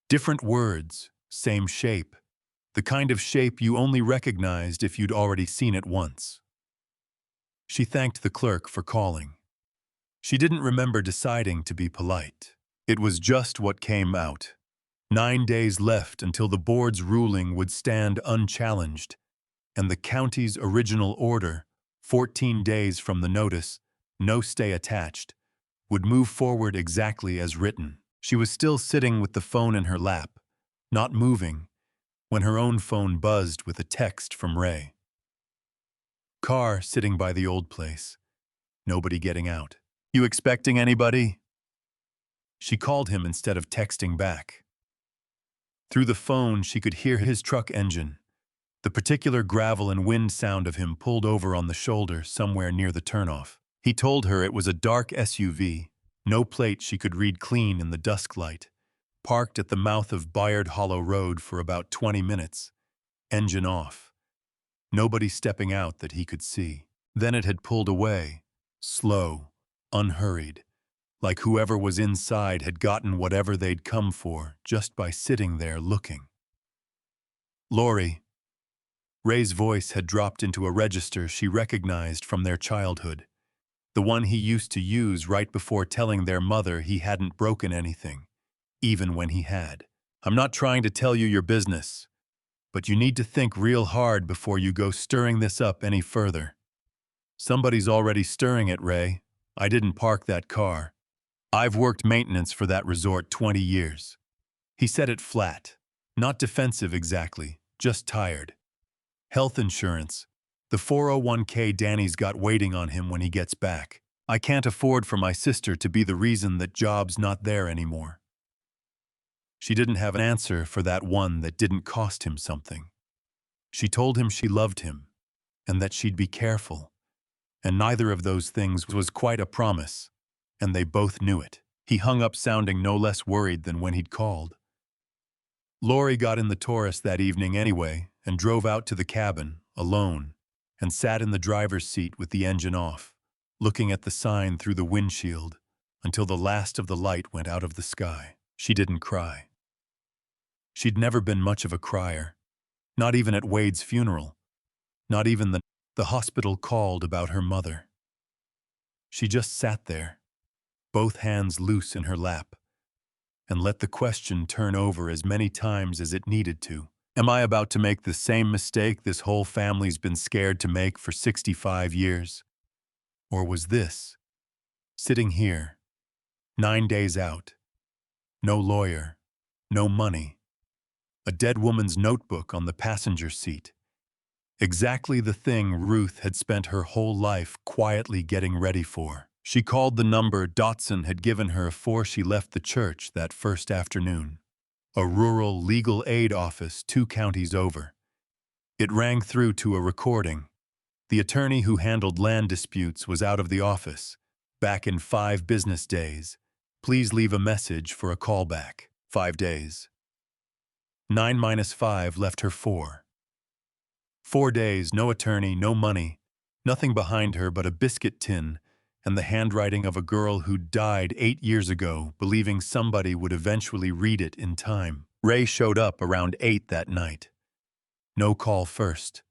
Different words, same shape, the kind of shape you only recognized if you'd already seen it once. She thanked the clerk for calling. She didn't remember deciding to be polite. It was just what came out. 9 days left until the board's ruling would stand unchallenged, and the county's original order, 14 days from the notice, no stay attached, would move forward exactly as written. She was still sitting with the phone in her lap, not moving, when her own phone buzzed with a text from Ray. Car sitting by the old place. Nobody getting out. You expecting anybody? She called him instead of texting back. Through the phone, she could hear his truck engine, the particular gravel and wind sound of him pulled over on the shoulder somewhere near the turnoff. He told her it was a dark SUV, no plate she could read clean in the dusk light, parked at the mouth of Bayard Hollow Road for about 20 minutes, engine off. Nobody stepping out that he could see. Then it had pulled away, slow, unhurried, like whoever was inside had gotten whatever they'd come for just by sitting there looking. Lori. Ray's voice had dropped into a register she recognized from their childhood, the one he used to use right before telling their mother he hadn't broken anything, even when he had. I'm not trying to tell you your business, but you need to think real hard before you go stirring this up any further. Somebody's already stirring it, Ray. I didn't park that car. I've worked maintenance for that resort 20 years. He said it flat. Not defensive exactly, just tired. Health insurance. The 401k Danny's got waiting on him when he gets back. I can't afford for my sister to be the reason that job's not there anymore. She didn't have an answer for that one that didn't cost him something. She told him she loved him, and that she'd be careful. And neither of those things was quite a promise, and they both knew it. He hung up sounding no less worried than when he'd called. Lori got in the Taurus that evening anyway and drove out to the cabin, alone, and sat in the driver's seat with the engine off, looking at the sign through the windshield until the last of the light went out of the sky. She didn't cry. She'd never been much of a crier, not even at Wade's funeral, not even the hospital called about her mother. She just sat there, both hands loose in her lap, and let the question turn over as many times as it needed to. Am I about to make the same mistake this whole family's been scared to make for 65 years? Or was this, sitting here, 9 days out, no lawyer, no money, a dead woman's notebook on the passenger seat, exactly the thing Ruth had spent her whole life quietly getting ready for? She called the number Dotson had given her before she left the church that first afternoon. A rural legal aid office 2 counties over. It rang through to a recording. The attorney who handled land disputes was out of the office. Back in 5 business days. Please leave a message for a callback. 5 days. 9 minus 5 left her 4. 4 days, no attorney, no money, nothing behind her but a biscuit tin and the handwriting of a girl who died 8 years ago, believing somebody would eventually read it in time. Ray showed up around 8 that night. No call first.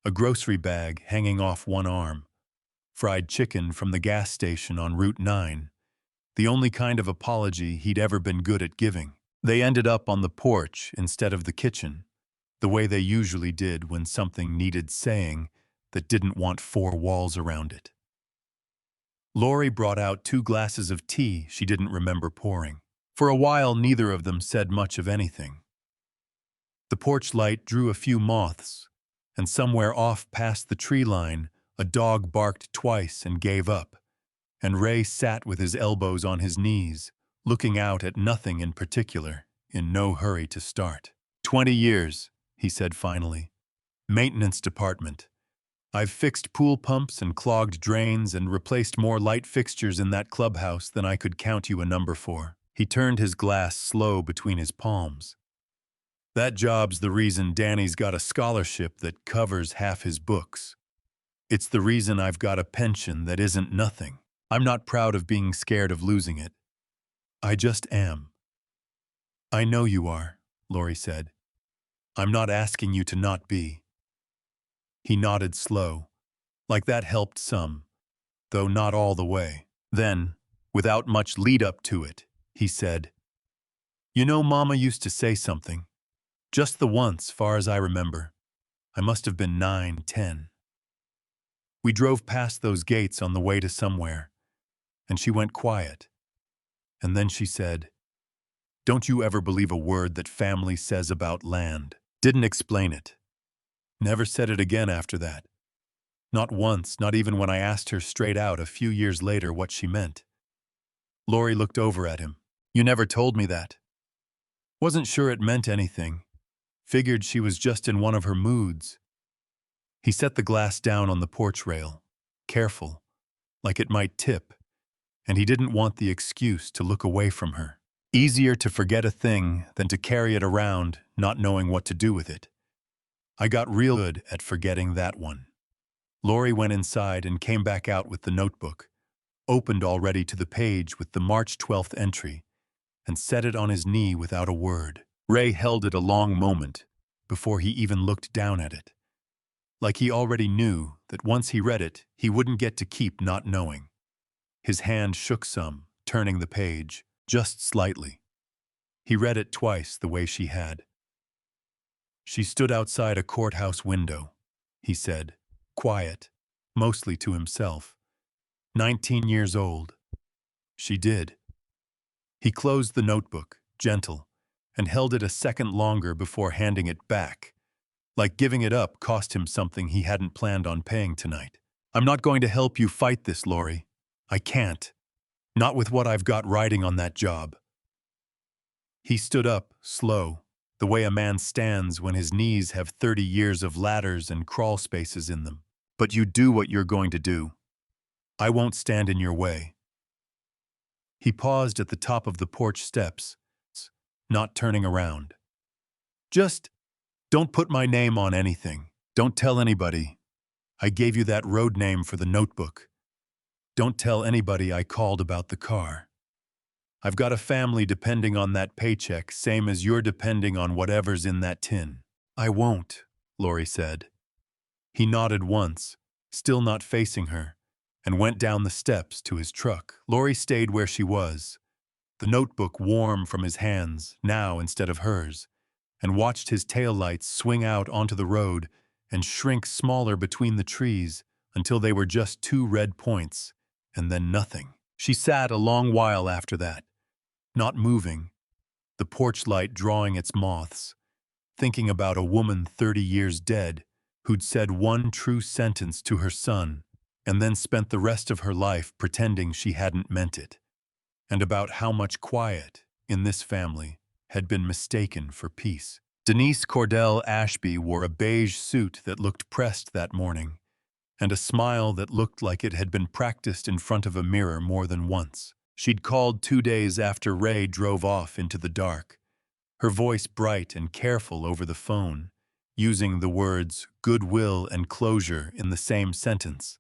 A grocery bag hanging off one arm. Fried chicken from the gas station on Route 9. The only kind of apology he'd ever been good at giving. They ended up on the porch instead of the kitchen, the way they usually did when something needed saying that didn't want 4 walls around it. Lori brought out 2 glasses of tea she didn't remember pouring. For a while, neither of them said much of anything. The porch light drew a few moths, and somewhere off past the tree line, a dog barked twice and gave up, and Ray sat with his elbows on his knees, looking out at nothing in particular, in no hurry to start. 20 years, he said finally. Maintenance department. I've fixed pool pumps and clogged drains and replaced more light fixtures in that clubhouse than I could count you a number for. He turned his glass slow between his palms. That job's the reason Danny's got a scholarship that covers half his books. It's the reason I've got a pension that isn't nothing. I'm not proud of being scared of losing it. I just am. I know you are, Lori said. I'm not asking you to not be. He nodded slow, like that helped some, though not all the way. Then, without much lead-up to it, he said, You know, Mama used to say something. Just the once, far as I remember. I must have been 9, 10. We drove past those gates on the way to somewhere, and she went quiet. And then she said, Don't you ever believe a word that family says about land. Didn't explain it. Never said it again after that. Not once, not even when I asked her straight out a few years later what she meant. Lori looked over at him. You never told me that. Wasn't sure it meant anything. Figured she was just in one of her moods. He set the glass down on the porch rail, careful, like it might tip, and he didn't want the excuse to look away from her. Easier to forget a thing than to carry it around, not knowing what to do with it. I got real good at forgetting that one. Lori went inside and came back out with the notebook, opened already to the page with the March 12th entry, and set it on his knee without a word. Ray held it a long moment before he even looked down at it. Like he already knew that once he read it, he wouldn't get to keep not knowing. His hand shook some, turning the page, just slightly. He read it twice the way she had. She stood outside a courthouse window, he said, quiet, mostly to himself. 19 years old. She did. He closed the notebook, gentle, and held it a second longer before handing it back. Like giving it up cost him something he hadn't planned on paying tonight. I'm not going to help you fight this, Lori. I can't. Not with what I've got riding on that job. He stood up, slow, the way a man stands when his knees have 30 years of ladders and crawl spaces in them. But you do what you're going to do. I won't stand in your way. He paused at the top of the porch steps, not turning around. Just don't put my name on anything. Don't tell anybody. I gave you that road name for the notebook. Don't tell anybody I called about the car. I've got a family depending on that paycheck, same as you're depending on whatever's in that tin. I won't, Lori said. He nodded once, still not facing her, and went down the steps to his truck. Lori stayed where she was, the notebook warm from his hands, now instead of hers, and watched his taillights swing out onto the road and shrink smaller between the trees until they were just two red points, and then nothing. She sat a long while after that, not moving, the porch light drawing its moths, thinking about a woman 30 years dead who'd said one true sentence to her son and then spent the rest of her life pretending she hadn't meant it, and about how much quiet, in this family, had been mistaken for peace. Denise Cordell Ashby wore a beige suit that looked pressed that morning, and a smile that looked like it had been practiced in front of a mirror more than once. She'd called 2 days after Ray drove off into the dark, her voice bright and careful over the phone, using the words goodwill and closure in the same sentence,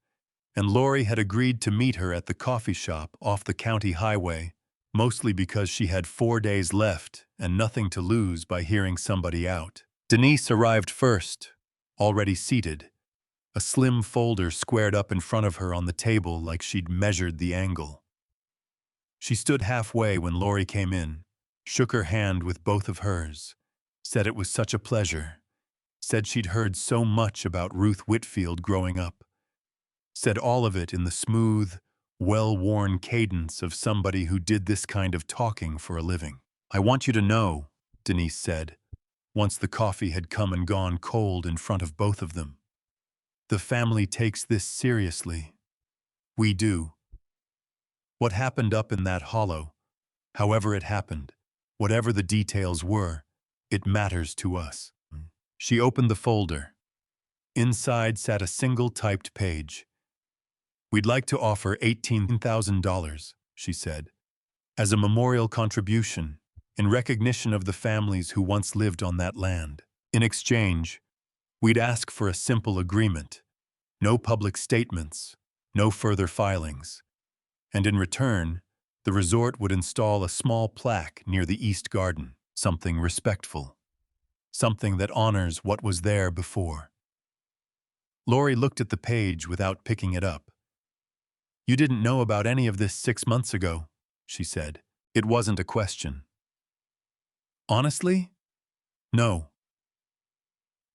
and Lori had agreed to meet her at the coffee shop off the county highway, mostly because she had 4 days left and nothing to lose by hearing somebody out. Denise arrived first, already seated, a slim folder squared up in front of her on the table like she'd measured the angle. She stood halfway when Lori came in, shook her hand with both of hers, said it was such a pleasure, said she'd heard so much about Ruth Whitfield growing up, said all of it in the smooth, well-worn cadence of somebody who did this kind of talking for a living. I want you to know, Denise said, once the coffee had come and gone cold in front of both of them. The family takes this seriously. We do. What happened up in that hollow, however it happened, whatever the details were, it matters to us. She opened the folder. Inside sat a single typed page. We'd like to offer $18,000, she said, as a memorial contribution in recognition of the families who once lived on that land. In exchange, we'd ask for a simple agreement, no public statements, no further filings. And in return, the resort would install a small plaque near the East Garden, something respectful, something that honors what was there before. Lori looked at the page without picking it up. You didn't know about any of this 6 months ago, she said. It wasn't a question. Honestly? No.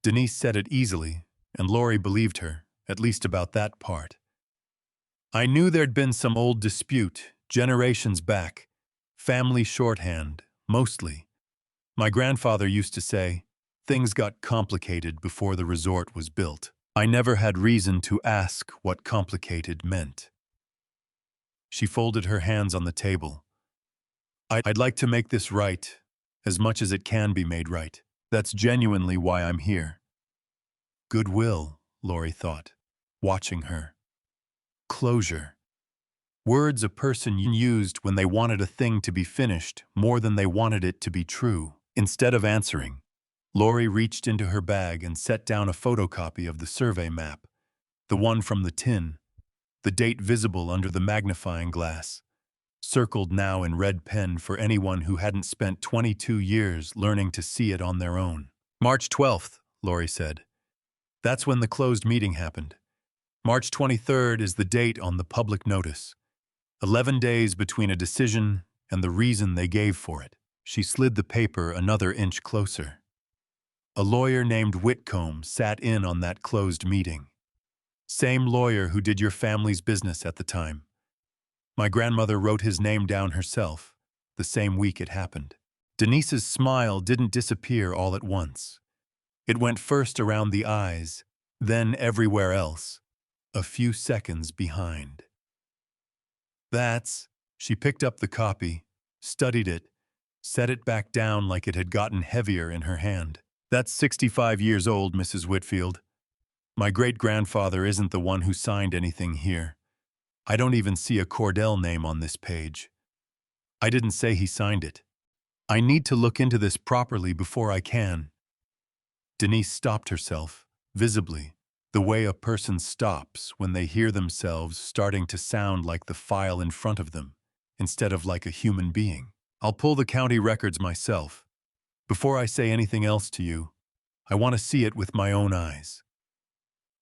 Denise said it easily, and Lori believed her, at least about that part. I knew there'd been some old dispute, generations back, family shorthand, mostly. My grandfather used to say, things got complicated before the resort was built. I never had reason to ask what complicated meant. She folded her hands on the table. I'd like to make this right, as much as it can be made right. That's genuinely why I'm here. Goodwill, Lori thought, watching her. Closure. Words a person used when they wanted a thing to be finished more than they wanted it to be true. Instead of answering, Lori reached into her bag and set down a photocopy of the survey map, the one from the tin, the date visible under the magnifying glass, circled now in red pen for anyone who hadn't spent 22 years learning to see it on their own. March 12th, Lori said. That's when the closed meeting happened. March 23rd is the date on the public notice. 11 days between a decision and the reason they gave for it. She slid the paper another inch closer. A lawyer named Whitcomb sat in on that closed meeting. Same lawyer who did your family's business at the time. My grandmother wrote his name down herself, the same week it happened. Denise's smile didn't disappear all at once. It went first around the eyes, then everywhere else, a few seconds behind. She picked up the copy, studied it, set it back down like it had gotten heavier in her hand. That's 65 years old, Mrs. Whitfield. My great-grandfather isn't the one who signed anything here. I don't even see a Cordell name on this page. I didn't say he signed it. I need to look into this properly before I can. Denise stopped herself, visibly, the way a person stops when they hear themselves starting to sound like the file in front of them, instead of like a human being. I'll pull the county records myself. Before I say anything else to you, I want to see it with my own eyes.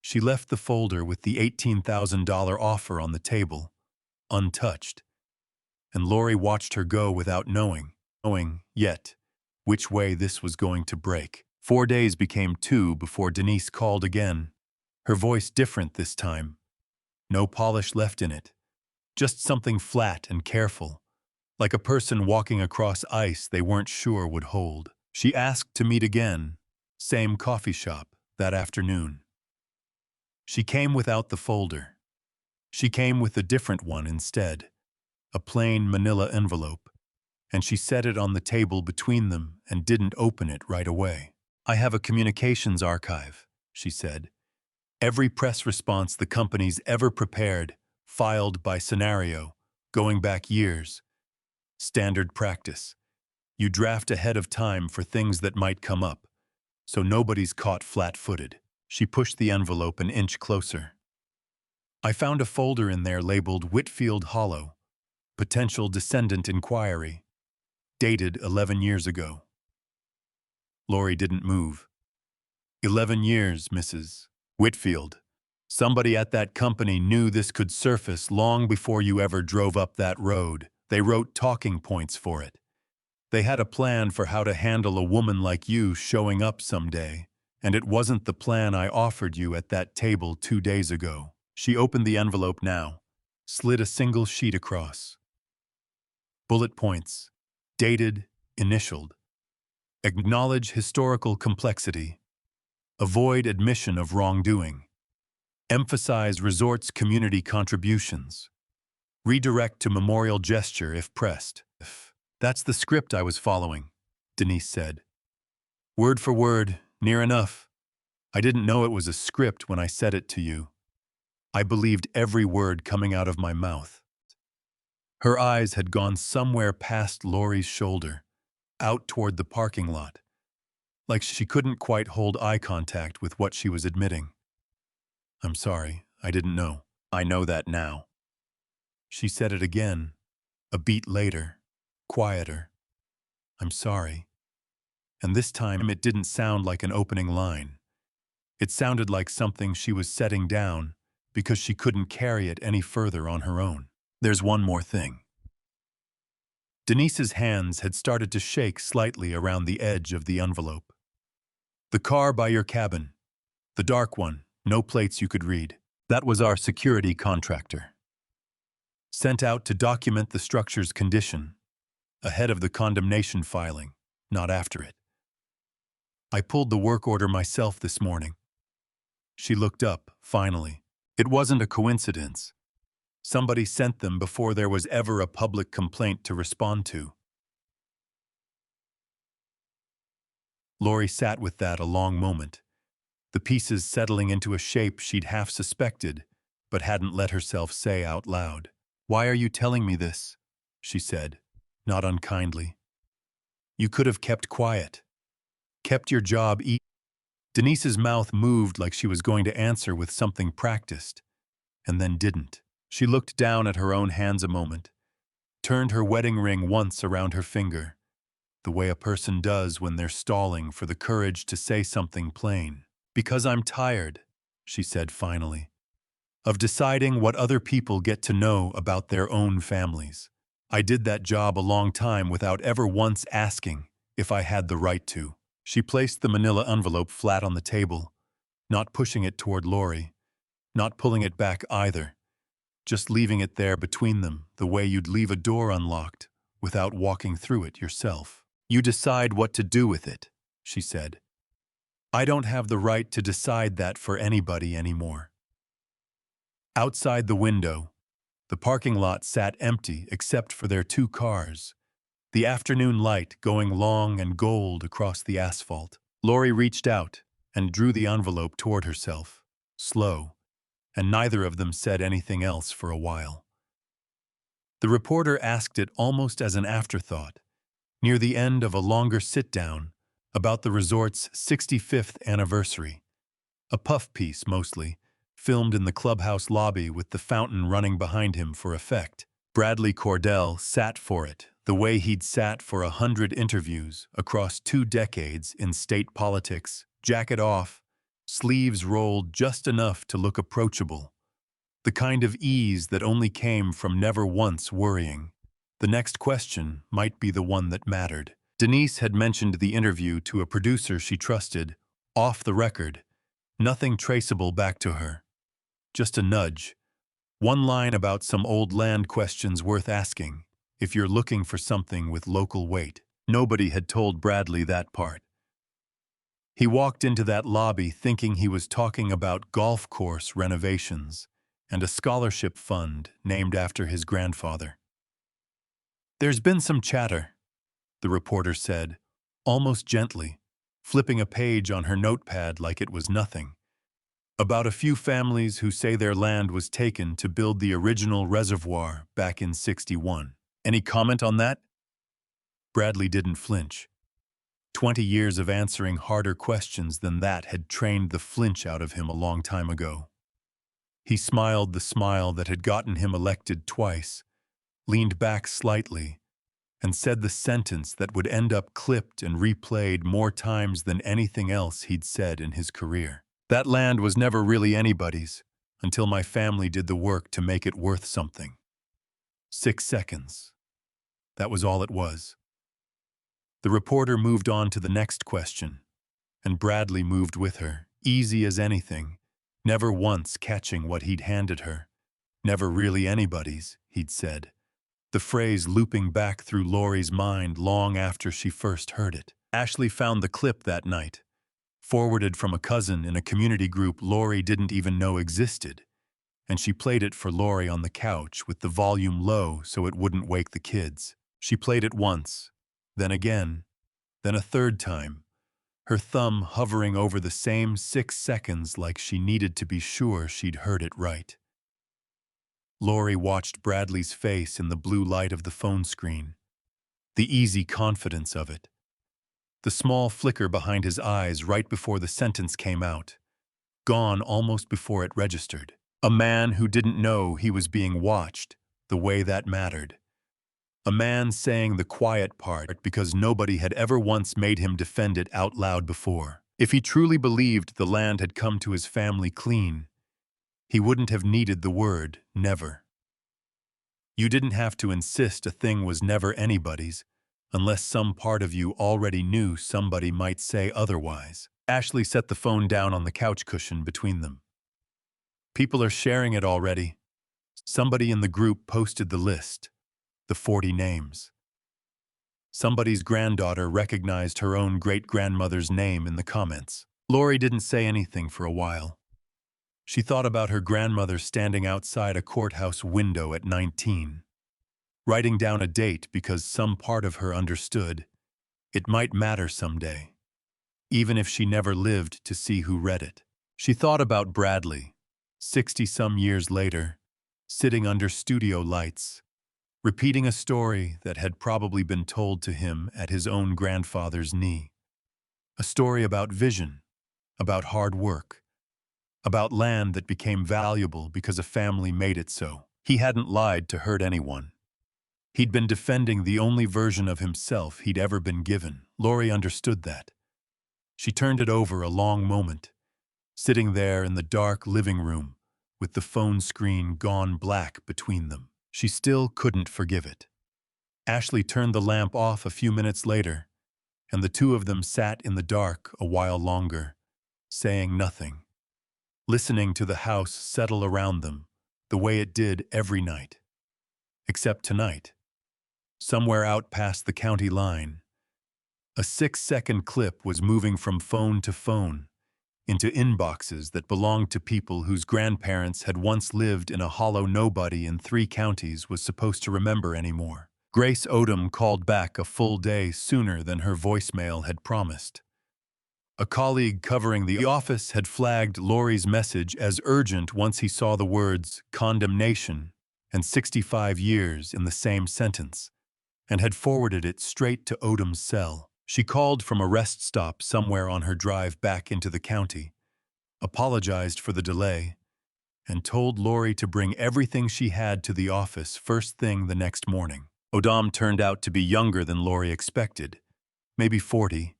She left the folder with the $18,000 offer on the table, untouched, and Lori watched her go without knowing yet which way this was going to break. 4 days became 2 before Denise called again, her voice different this time. No polish left in it, just something flat and careful, like a person walking across ice they weren't sure would hold. She asked to meet again, same coffee shop, that afternoon. She came without the folder. She came with a different one instead, a plain manila envelope, and she set it on the table between them and didn't open it right away. I have a communications archive, she said. Every press response the company's ever prepared, filed by scenario, going back years. Standard practice. You draft ahead of time for things that might come up, so nobody's caught flat-footed. She pushed the envelope an inch closer. I found a folder in there labeled Whitfield Hollow, Potential Descendant Inquiry, dated 11 years ago. Lori didn't move. 11 years, Mrs. Whitfield. Somebody at that company knew this could surface long before you ever drove up that road. They wrote talking points for it. They had a plan for how to handle a woman like you showing up someday, and it wasn't the plan I offered you at that table 2 days ago. She opened the envelope now, slid a single sheet across. Bullet points, dated, initialed. Acknowledge historical complexity. Avoid admission of wrongdoing. Emphasize resort's community contributions. Redirect to memorial gesture if pressed. That's the script I was following, Denise said. Word for word, near enough. I didn't know it was a script when I said it to you. I believed every word coming out of my mouth. Her eyes had gone somewhere past Lori's shoulder, out toward the parking lot, like she couldn't quite hold eye contact with what she was admitting. I'm sorry, I didn't know. I know that now. She said it again, a beat later, quieter. I'm sorry. And this time it didn't sound like an opening line. It sounded like something she was setting down because she couldn't carry it any further on her own. There's one more thing. Denise's hands had started to shake slightly around the edge of the envelope. The car by your cabin, the dark one, no plates you could read. That was our security contractor. Sent out to document the structure's condition, ahead of the condemnation filing, not after it. I pulled the work order myself this morning. She looked up, finally. It wasn't a coincidence. Somebody sent them before there was ever a public complaint to respond to. Lori sat with that a long moment, the pieces settling into a shape she'd half suspected, but hadn't let herself say out loud. Why are you telling me this? She said, not unkindly. You could have kept quiet. Kept your job. Denise's mouth moved like she was going to answer with something practiced, and then didn't. She looked down at her own hands a moment, turned her wedding ring once around her finger, the way a person does when they're stalling for the courage to say something plain. Because I'm tired, she said finally, of deciding what other people get to know about their own families. I did that job a long time without ever once asking if I had the right to. She placed the manila envelope flat on the table, not pushing it toward Lori, not pulling it back either, just leaving it there between them, the way you'd leave a door unlocked without walking through it yourself. You decide what to do with it, she said. I don't have the right to decide that for anybody anymore. Outside the window, the parking lot sat empty except for their 2 cars, the afternoon light going long and gold across the asphalt. Lori reached out and drew the envelope toward herself, slow, and neither of them said anything else for a while. The reporter asked it almost as an afterthought, near the end of a longer sit-down about the resort's 65th anniversary, a puff piece mostly, filmed in the clubhouse lobby with the fountain running behind him for effect. Bradley Cordell sat for it, the way he'd sat for 100 interviews across 2 decades in state politics, jacket off, sleeves rolled just enough to look approachable. The kind of ease that only came from never once worrying. The next question might be the one that mattered. Denise had mentioned the interview to a producer she trusted, off the record, nothing traceable back to her. Just a nudge. One line about some old land questions worth asking, if you're looking for something with local weight. Nobody had told Bradley that part. He walked into that lobby thinking he was talking about golf course renovations and a scholarship fund named after his grandfather. There's been some chatter, the reporter said, almost gently, flipping a page on her notepad like it was nothing, about a few families who say their land was taken to build the original reservoir back in '61. Any comment on that? Bradley didn't flinch. 20 years of answering harder questions than that had trained the flinch out of him a long time ago. He smiled the smile that had gotten him elected twice, leaned back slightly, and said the sentence that would end up clipped and replayed more times than anything else he'd said in his career. That land was never really anybody's until my family did the work to make it worth something. 6 seconds. That was all it was. The reporter moved on to the next question, and Bradley moved with her, easy as anything, never once catching what he'd handed her. Never really anybody's, he'd said, the phrase looping back through Lori's mind long after she first heard it. Ashley found the clip that night, forwarded from a cousin in a community group Lori didn't even know existed, and she played it for Lori on the couch with the volume low so it wouldn't wake the kids. She played it once, then again, then a third time, her thumb hovering over the same 6 seconds like she needed to be sure she'd heard it right. Lori watched Bradley's face in the blue light of the phone screen, the easy confidence of it, the small flicker behind his eyes right before the sentence came out, gone almost before it registered. A man who didn't know he was being watched, the way that mattered. A man saying the quiet part because nobody had ever once made him defend it out loud before. If he truly believed the land had come to his family clean, he wouldn't have needed the word never. You didn't have to insist a thing was never anybody's, unless some part of you already knew somebody might say otherwise. Ashley set the phone down on the couch cushion between them. People are sharing it already. Somebody in the group posted the list, the 40 names. Somebody's granddaughter recognized her own great-grandmother's name in the comments. Lori didn't say anything for a while. She thought about her grandmother standing outside a courthouse window at 19, writing down a date because some part of her understood it might matter someday, even if she never lived to see who read it. She thought about Bradley, 60-some years later, sitting under studio lights, repeating a story that had probably been told to him at his own grandfather's knee. A story about vision, about hard work, about land that became valuable because a family made it so. He hadn't lied to hurt anyone. He'd been defending the only version of himself he'd ever been given. Lori understood that. She turned it over a long moment, sitting there in the dark living room with the phone screen gone black between them. She still couldn't forgive it. Ashley turned the lamp off a few minutes later, and the two of them sat in the dark a while longer, saying nothing, listening to the house settle around them, the way it did every night. Except tonight, somewhere out past the county line, a 6-second clip was moving from phone to phone into inboxes that belonged to people whose grandparents had once lived in a hollow nobody in 3 counties was supposed to remember anymore. Grace Odom called back a full day sooner than her voicemail had promised. A colleague covering the office had flagged Lori's message as urgent once he saw the words condemnation and 65 years in the same sentence, and had forwarded it straight to Odom's cell. She called from a rest stop somewhere on her drive back into the county, apologized for the delay, and told Lori to bring everything she had to the office first thing the next morning. Odom turned out to be younger than Lori expected, maybe 40,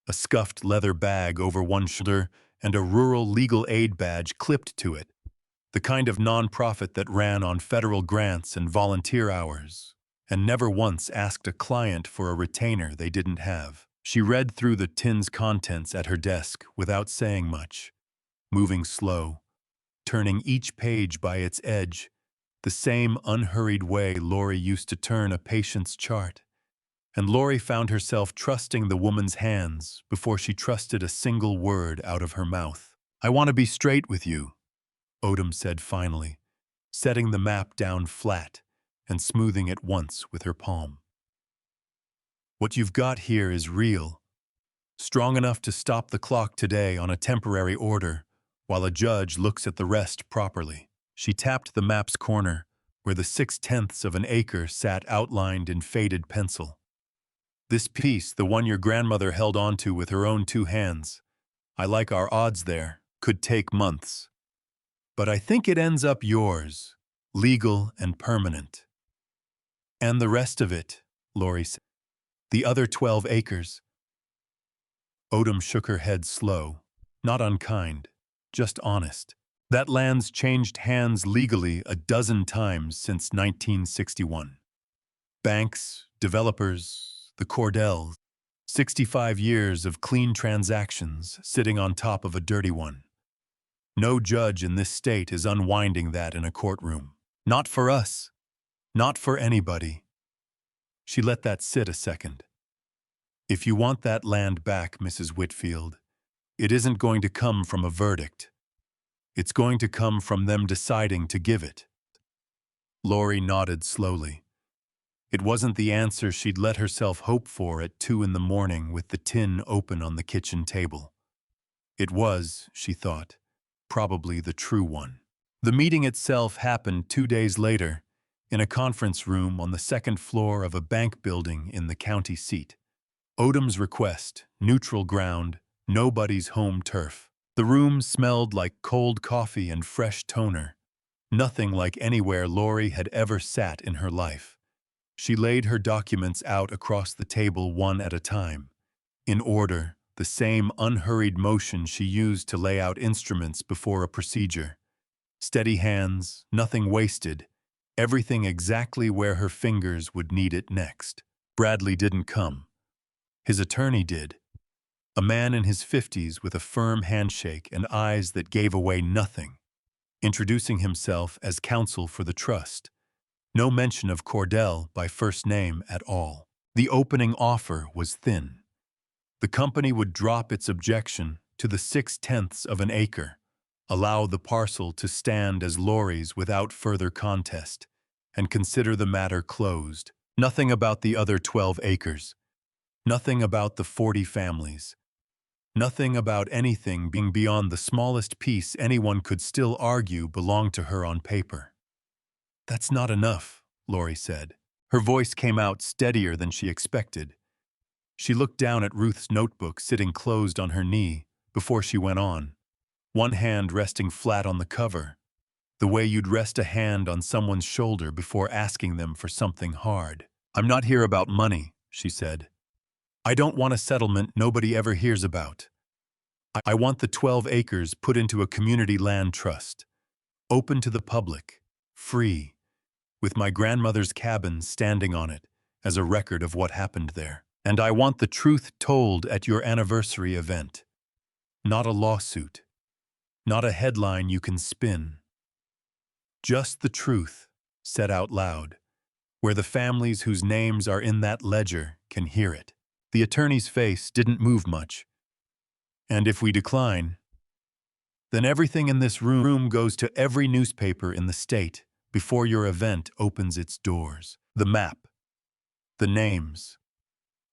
a scuffed leather bag over one shoulder and a rural legal aid badge clipped to it, the kind of nonprofit that ran on federal grants and volunteer hours, and never once asked a client for a retainer they didn't have. She read through the tin's contents at her desk without saying much, moving slow, turning each page by its edge, the same unhurried way Lori used to turn a patient's chart. And Lori found herself trusting the woman's hands before she trusted a single word out of her mouth. "I want to be straight with you," Odom said finally, setting the map down flat and smoothing it once with her palm. "What you've got here is real, strong enough to stop the clock today on a temporary order, while a judge looks at the rest properly." She tapped the map's corner, where the 6/10 of an acre sat outlined in faded pencil. "This piece, the one your grandmother held onto with her own 2 hands, I like our odds there, could take months. But I think it ends up yours, legal and permanent." "And the rest of it," Lori said. "The other 12 acres. Odom shook her head slow, not unkind, just honest. "That land's changed hands legally a dozen times since 1961. Banks, developers, the Cordells. 65 years of clean transactions sitting on top of a dirty one. No judge in this state is unwinding that in a courtroom. Not for us. Not for anybody." She let that sit a second. "If you want that land back, Mrs. Whitfield, it isn't going to come from a verdict. It's going to come from them deciding to give it." Lori nodded slowly. It wasn't the answer she'd let herself hope for at 2 in the morning with the tin open on the kitchen table. It was, she thought, probably the true one. The meeting itself happened 2 days later, in a conference room on the 2nd floor of a bank building in the county seat. Odom's request, neutral ground, nobody's home turf. The room smelled like cold coffee and fresh toner, nothing like anywhere Lori had ever sat in her life. She laid her documents out across the table one at a time, in order, the same unhurried motion she used to lay out instruments before a procedure. Steady hands, nothing wasted, everything exactly where her fingers would need it next. Bradley didn't come. His attorney did. A man in his 50s with a firm handshake and eyes that gave away nothing, introducing himself as counsel for the trust. No mention of Cordell by first name at all. The opening offer was thin. The company would drop its objection to the 6/10 of an acre, allow the parcel to stand as Lori's without further contest, and consider the matter closed. Nothing about the other 12 acres. Nothing about the 40 families. Nothing about anything being beyond the smallest piece anyone could still argue belonged to her on paper. "That's not enough," Lori said. Her voice came out steadier than she expected. She looked down at Ruth's notebook sitting closed on her knee before she went on, one hand resting flat on the cover, the way you'd rest a hand on someone's shoulder before asking them for something hard. "I'm not here about money," she said. "I don't want a settlement nobody ever hears about. I want the 12 acres put into a community land trust, open to the public, free, with my grandmother's cabin standing on it as a record of what happened there. And I want the truth told at your anniversary event. Not a lawsuit. Not a headline you can spin. Just the truth, said out loud, where the families whose names are in that ledger can hear it. The attorney's face didn't move much. And if we decline, then everything in this room goes to every newspaper in the state before your event opens its doors. The map, the names,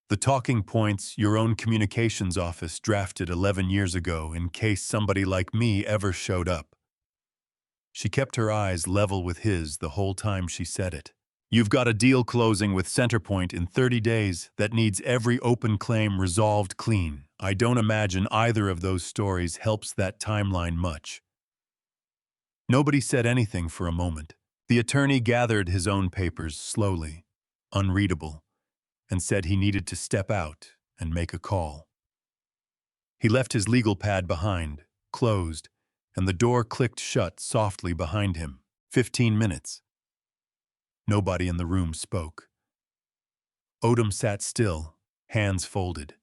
the talking points your own communications office drafted 11 years ago in case somebody like me ever showed up. She kept her eyes level with his the whole time she said it. You've got a deal closing with Centerpoint in 30 days that needs every open claim resolved clean. I don't imagine either of those stories helps that timeline much. Nobody said anything for a moment. The attorney gathered his own papers slowly, unreadable, and said he needed to step out and make a call. He left his legal pad behind, closed, and the door clicked shut softly behind him. 15 minutes. Nobody in the room spoke. Odom sat still, hands folded.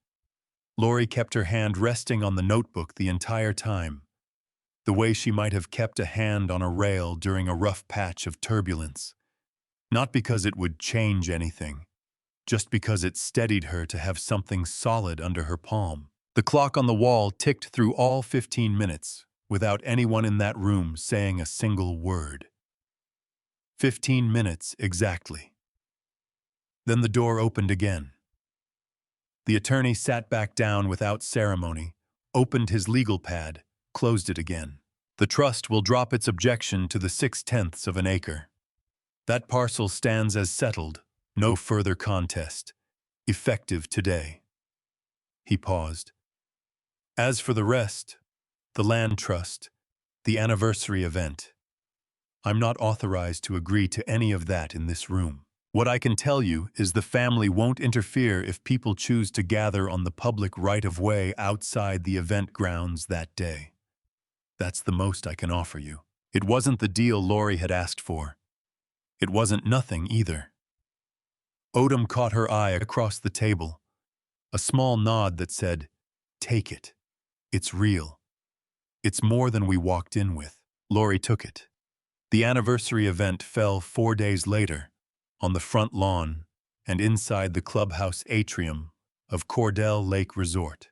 Lori kept her hand resting on the notebook the entire time, the way she might have kept a hand on a rail during a rough patch of turbulence. Not because it would change anything, just because it steadied her to have something solid under her palm. The clock on the wall ticked through all 15 minutes, without anyone in that room saying a single word. 15 minutes exactly. Then the door opened again. The attorney sat back down without ceremony, opened his legal pad, closed it again. The trust will drop its objection to the 6/10 of an acre. That parcel stands as settled, no further contest, effective today. He paused. As for the rest, the land trust, the anniversary event, I'm not authorized to agree to any of that in this room. What I can tell you is the family won't interfere if people choose to gather on the public right-of-way outside the event grounds that day. That's the most I can offer you. It wasn't the deal Lori had asked for. It wasn't nothing either. Odom caught her eye across the table, a small nod that said, "Take it. It's real. It's more than we walked in with." Lori took it. The anniversary event fell 4 days later, on the front lawn and inside the clubhouse atrium of Cordell Lake Resort.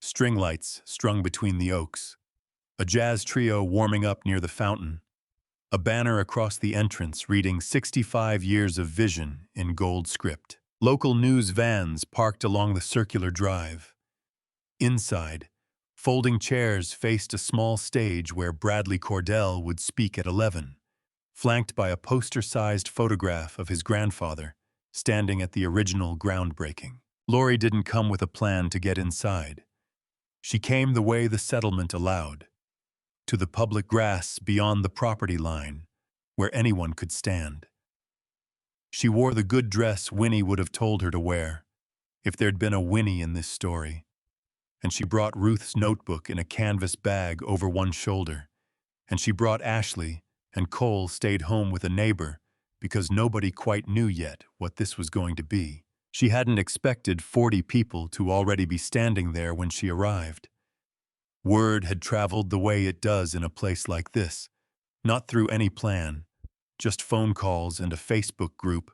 String lights strung between the oaks, a jazz trio warming up near the fountain, a banner across the entrance reading 65 years of vision in gold script. Local news vans parked along the circular drive. Inside, folding chairs faced a small stage where Bradley Cordell would speak at 11. Flanked by a poster-sized photograph of his grandfather, standing at the original groundbreaking. Lori didn't come with a plan to get inside. She came the way the settlement allowed, to the public grass beyond the property line, where anyone could stand. She wore the good dress Winnie would have told her to wear, if there'd been a Winnie in this story, and she brought Ruth's notebook in a canvas bag over one shoulder, and she brought Ashley, and Cole stayed home with a neighbor because nobody quite knew yet what this was going to be. She hadn't expected 40 people to already be standing there when she arrived. Word had traveled the way it does in a place like this, not through any plan, just phone calls and a Facebook group,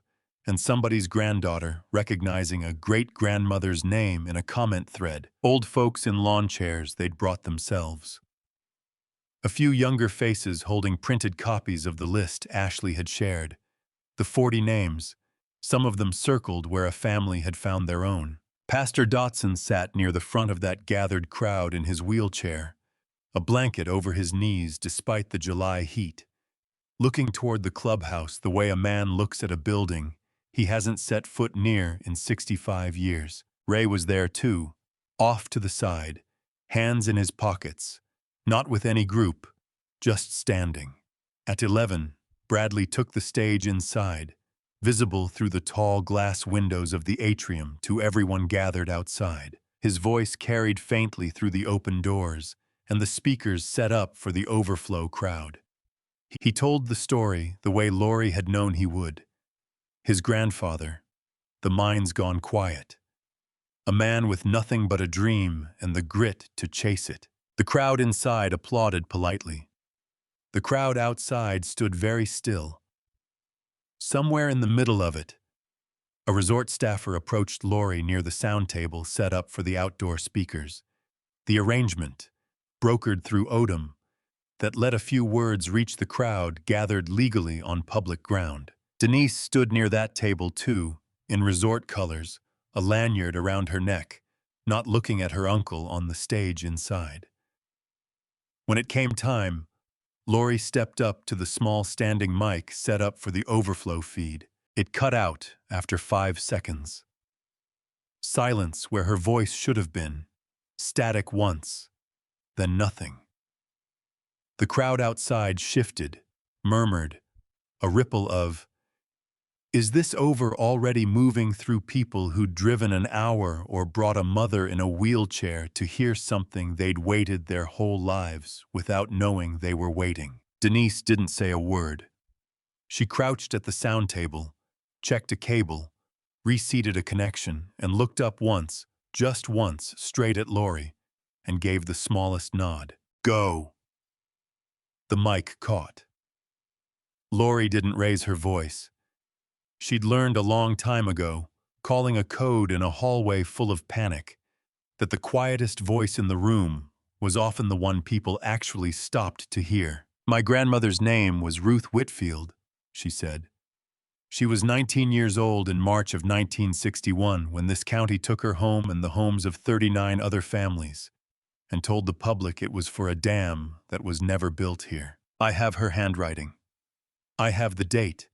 and somebody's granddaughter recognizing a great-grandmother's name in a comment thread. Old folks in lawn chairs they'd brought themselves. A few younger faces holding printed copies of the list Ashley had shared. The 40 names, some of them circled where a family had found their own. Pastor Dotson sat near the front of that gathered crowd in his wheelchair, a blanket over his knees despite the July heat, looking toward the clubhouse the way a man looks at a building he hasn't set foot near in 65 years. Ray was there too, off to the side, hands in his pockets, not with any group, just standing. At 11, Bradley took the stage inside, visible through the tall glass windows of the atrium to everyone gathered outside. His voice carried faintly through the open doors, and the speakers set up for the overflow crowd. He told the story the way Lori had known he would. His grandfather, the mind's gone quiet. A man with nothing but a dream and the grit to chase it. The crowd inside applauded politely. The crowd outside stood very still. Somewhere in the middle of it, a resort staffer approached Lori near the sound table set up for the outdoor speakers. The arrangement, brokered through Odom, that let a few words reach the crowd gathered legally on public ground. Denise stood near that table too, in resort colors, a lanyard around her neck, not looking at her uncle on the stage inside. When it came time, Lori stepped up to the small standing mic set up for the overflow feed. It cut out after 5 seconds. Silence where her voice should have been. Static once, then nothing. The crowd outside shifted, murmured, a ripple of, "Is this over?" already moving through people who'd driven an hour or brought a mother in a wheelchair to hear something they'd waited their whole lives without knowing they were waiting. Denise didn't say a word. She crouched at the sound table, checked a cable, reseated a connection, and looked up once, just once, straight at Lori, and gave the smallest nod. "Go." The mic caught. Lori didn't raise her voice. She'd learned a long time ago, calling a code in a hallway full of panic, that the quietest voice in the room was often the one people actually stopped to hear. "My grandmother's name was Ruth Whitfield," she said. "She was 19 years old in March of 1961 when this county took her home and the homes of 39 other families, and told the public it was for a dam that was never built here. I have her handwriting. I have the date.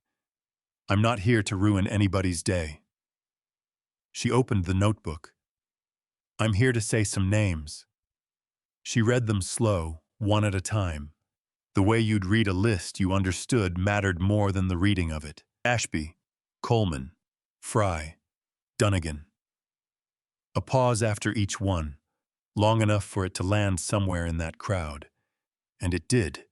I'm not here to ruin anybody's day." She opened the notebook. "I'm here to say some names." She read them slow, one at a time. The way you'd read a list you understood mattered more than the reading of it. Ashby, Coleman, Fry, Dunnigan. A pause after each one, long enough for it to land somewhere in that crowd. And it did.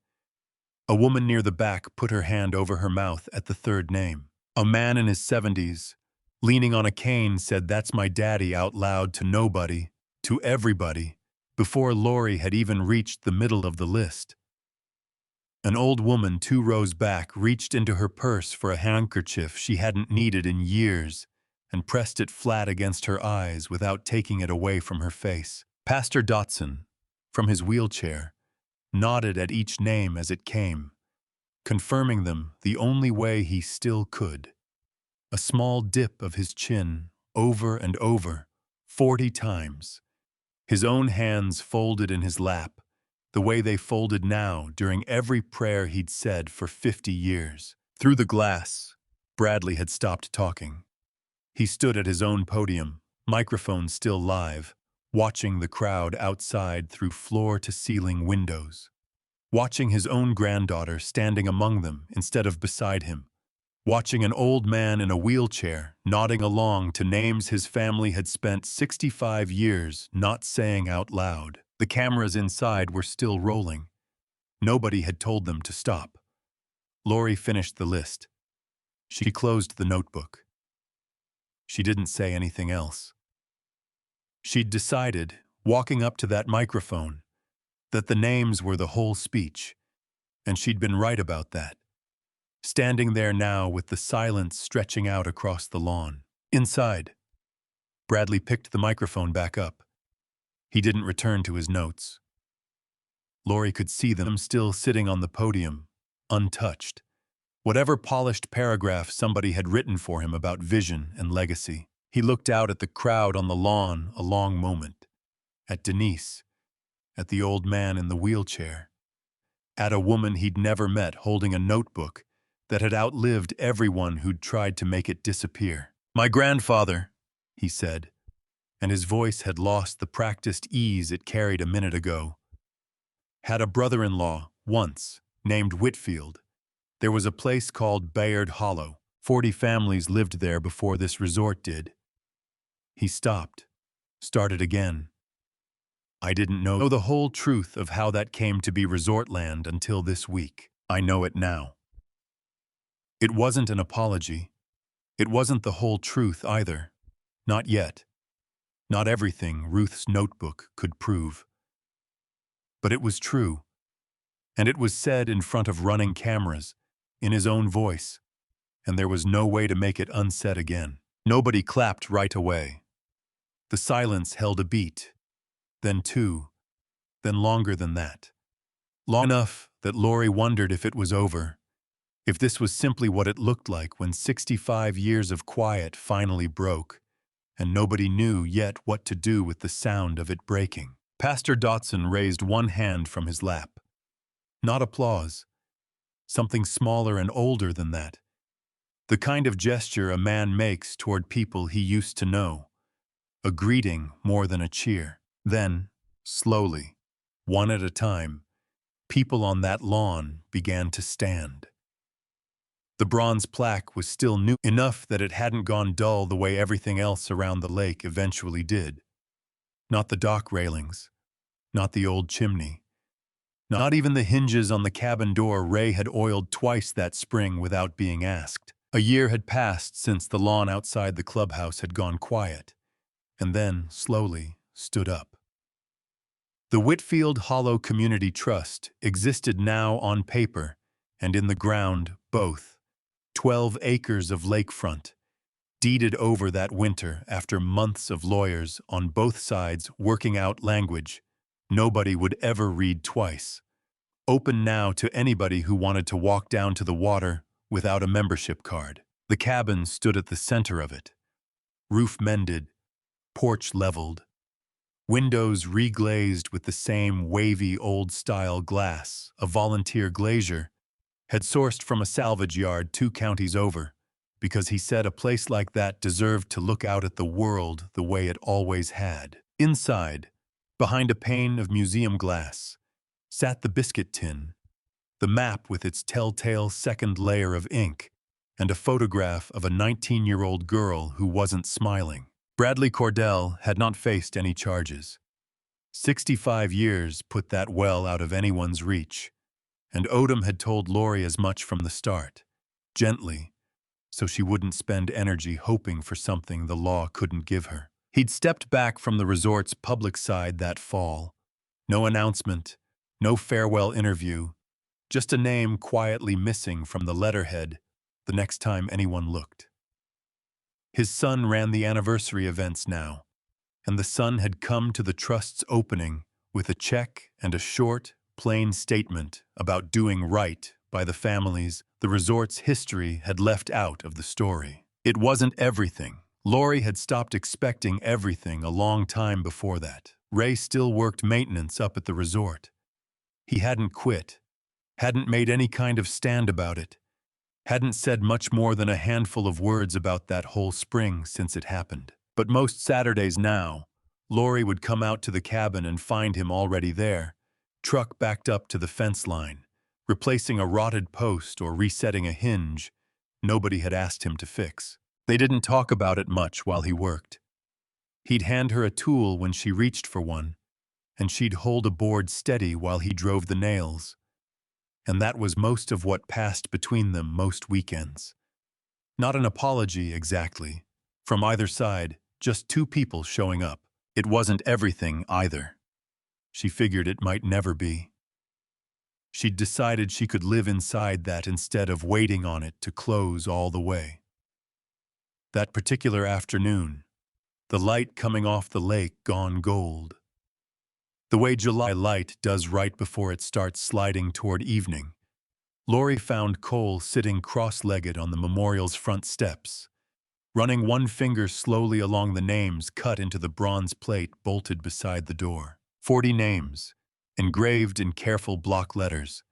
A woman near the back put her hand over her mouth at the third name. A man in his 70s, leaning on a cane, said, "That's my daddy," out loud to nobody, to everybody, before Lori had even reached the middle of the list. An old woman 2 rows back reached into her purse for a handkerchief she hadn't needed in years and pressed it flat against her eyes without taking it away from her face. Pastor Dotson, from his wheelchair, nodded at each name as it came, confirming them the only way he still could. A small dip of his chin, over and over, 40 times. His own hands folded in his lap, the way they folded now during every prayer he'd said for 50 years. Through the glass, Bradley had stopped talking. He stood at his own podium, microphone still live, watching the crowd outside through floor-to-ceiling windows. Watching his own granddaughter standing among them instead of beside him. Watching an old man in a wheelchair nodding along to names his family had spent 65 years not saying out loud. The cameras inside were still rolling. Nobody had told them to stop. Lori finished the list. She closed the notebook. She didn't say anything else. She'd decided, walking up to that microphone, that the names were the whole speech, and she'd been right about that. Standing there now with the silence stretching out across the lawn. Inside, Bradley picked the microphone back up. He didn't return to his notes. Lori could see them still sitting on the podium, untouched. Whatever polished paragraph somebody had written for him about vision and legacy. He looked out at the crowd on the lawn a long moment. At Denise. At the old man in the wheelchair. At a woman he'd never met holding a notebook that had outlived everyone who'd tried to make it disappear. "My grandfather," he said, and his voice had lost the practiced ease it carried a minute ago, "had a brother-in-law, once, named Whitfield. There was a place called Bayard Hollow. 40 families lived there before this resort did." He stopped, started again. "I didn't know the whole truth of how that came to be resort land until this week. I know it now." It wasn't an apology. It wasn't the whole truth either. Not yet. Not everything Ruth's notebook could prove. But it was true. And it was said in front of running cameras, in his own voice, and there was no way to make it unsaid again. Nobody clapped right away. The silence held a beat, then two, then longer than that. Long enough that Laurie wondered if it was over, if this was simply what it looked like when 65 years of quiet finally broke, and nobody knew yet what to do with the sound of it breaking. Pastor Dotson raised one hand from his lap. Not applause. Something smaller and older than that. The kind of gesture a man makes toward people he used to know. A greeting more than a cheer. Then, slowly, one at a time, people on that lawn began to stand. The bronze plaque was still new enough that it hadn't gone dull the way everything else around the lake eventually did. Not the dock railings, not the old chimney, not even the hinges on the cabin door Ray had oiled twice that spring without being asked. A year had passed since the lawn outside the clubhouse had gone quiet, and then, slowly, stood up. The Whitfield Hollow Community Trust existed now on paper and in the ground both. 12 acres of lakefront, deeded over that winter after months of lawyers on both sides working out language nobody would ever read twice. Open now to anybody who wanted to walk down to the water without a membership card. The cabin stood at the center of it. Roof mended, porch leveled, windows reglazed with the same wavy old-style glass a volunteer glazier had sourced from a salvage yard 2 counties over, because he said a place like that deserved to look out at the world the way it always had. Inside, behind a pane of museum glass, sat the biscuit tin, the map with its telltale second layer of ink, and a photograph of a 19-year-old girl who wasn't smiling. Bradley Cordell had not faced any charges. 65 years put that well out of anyone's reach. And Odom had told Laurie as much from the start, gently, so she wouldn't spend energy hoping for something the law couldn't give her. He'd stepped back from the resort's public side that fall. No announcement, no farewell interview, just a name quietly missing from the letterhead the next time anyone looked. His son ran the anniversary events now, and the son had come to the trust's opening with a check and a short, plain statement about doing right by the families the resort's history had left out of the story. It wasn't everything. Laurie had stopped expecting everything a long time before that. Ray still worked maintenance up at the resort. He hadn't quit, hadn't made any kind of stand about it, hadn't said much more than a handful of words about that whole spring since it happened. But most Saturdays now, Laurie would come out to the cabin and find him already there, truck backed up to the fence line, replacing a rotted post or resetting a hinge nobody had asked him to fix. They didn't talk about it much while he worked. He'd hand her a tool when she reached for one, and she'd hold a board steady while he drove the nails. And that was most of what passed between them most weekends. Not an apology, exactly. From either side, just 2 people showing up. It wasn't everything, either. She figured it might never be. She'd decided she could live inside that instead of waiting on it to close all the way. That particular afternoon, the light coming off the lake gone gold. The way July light does right before it starts sliding toward evening, Laurie found Cole sitting cross-legged on the memorial's front steps, running one finger slowly along the names cut into the bronze plate bolted beside the door. 40 names, engraved in careful block letters,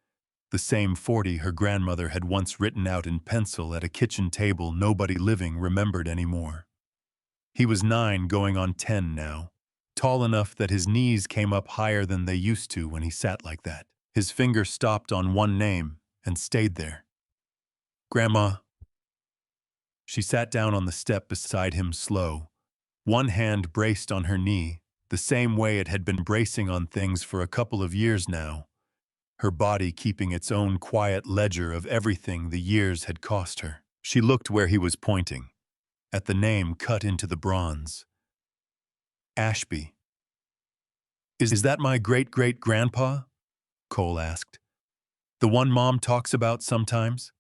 the same 40 her grandmother had once written out in pencil at a kitchen table nobody living remembered anymore. He was 9 going on 10 now, tall enough that his knees came up higher than they used to when he sat like that. His finger stopped on one name and stayed there. Grandma. She sat down on the step beside him slow, one hand braced on her knee, the same way it had been bracing on things for a couple of years now, her body keeping its own quiet ledger of everything the years had cost her. She looked where he was pointing, at the name cut into the bronze. Ashby. Is that my great-great-grandpa? Cole asked. The one Mom talks about sometimes?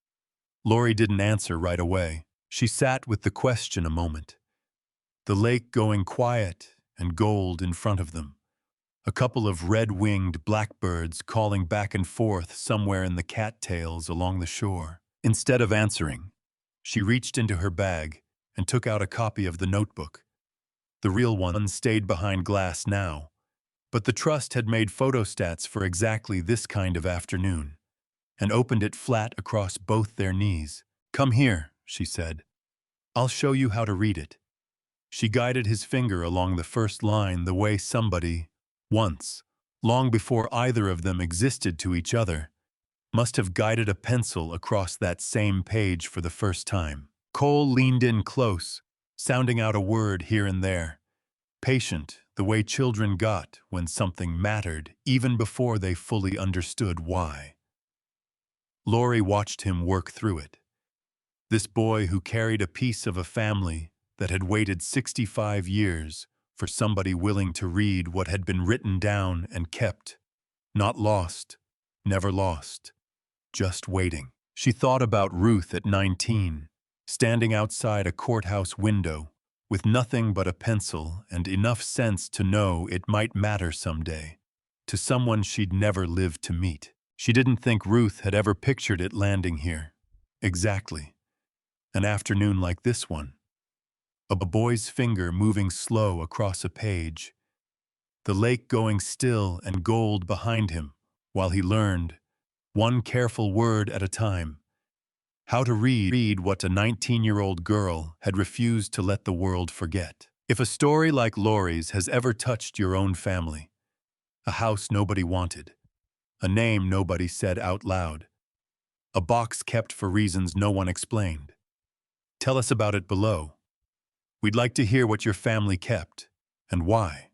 Lori didn't answer right away. She sat with the question a moment. The lake going quiet and gold in front of them. A couple of red-winged blackbirds calling back and forth somewhere in the cattails along the shore. Instead of answering, she reached into her bag and took out a copy of the notebook. The real one stayed behind glass now, but the trust had made photostats for exactly this kind of afternoon, and opened it flat across both their knees. "Come here," she said. "I'll show you how to read it." She guided his finger along the first line the way somebody, once, long before either of them existed to each other, must have guided a pencil across that same page for the first time. Cole leaned in close, sounding out a word here and there, patient the way children got when something mattered, even before they fully understood why. Lori watched him work through it. This boy who carried a piece of a family that had waited 65 years for somebody willing to read what had been written down and kept, not lost, never lost, just waiting. She thought about Ruth at 19, standing outside a courthouse window, with nothing but a pencil and enough sense to know it might matter someday, to someone she'd never lived to meet. She didn't think Ruth had ever pictured it landing here. Exactly. An afternoon like this one. A boy's finger moving slow across a page. The lake going still and gold behind him, while he learned, one careful word at a time, how to read what a 19-year-old girl had refused to let the world forget. If a story like Lori's has ever touched your own family, a house nobody wanted, a name nobody said out loud, a box kept for reasons no one explained, tell us about it below. We'd like to hear what your family kept and why.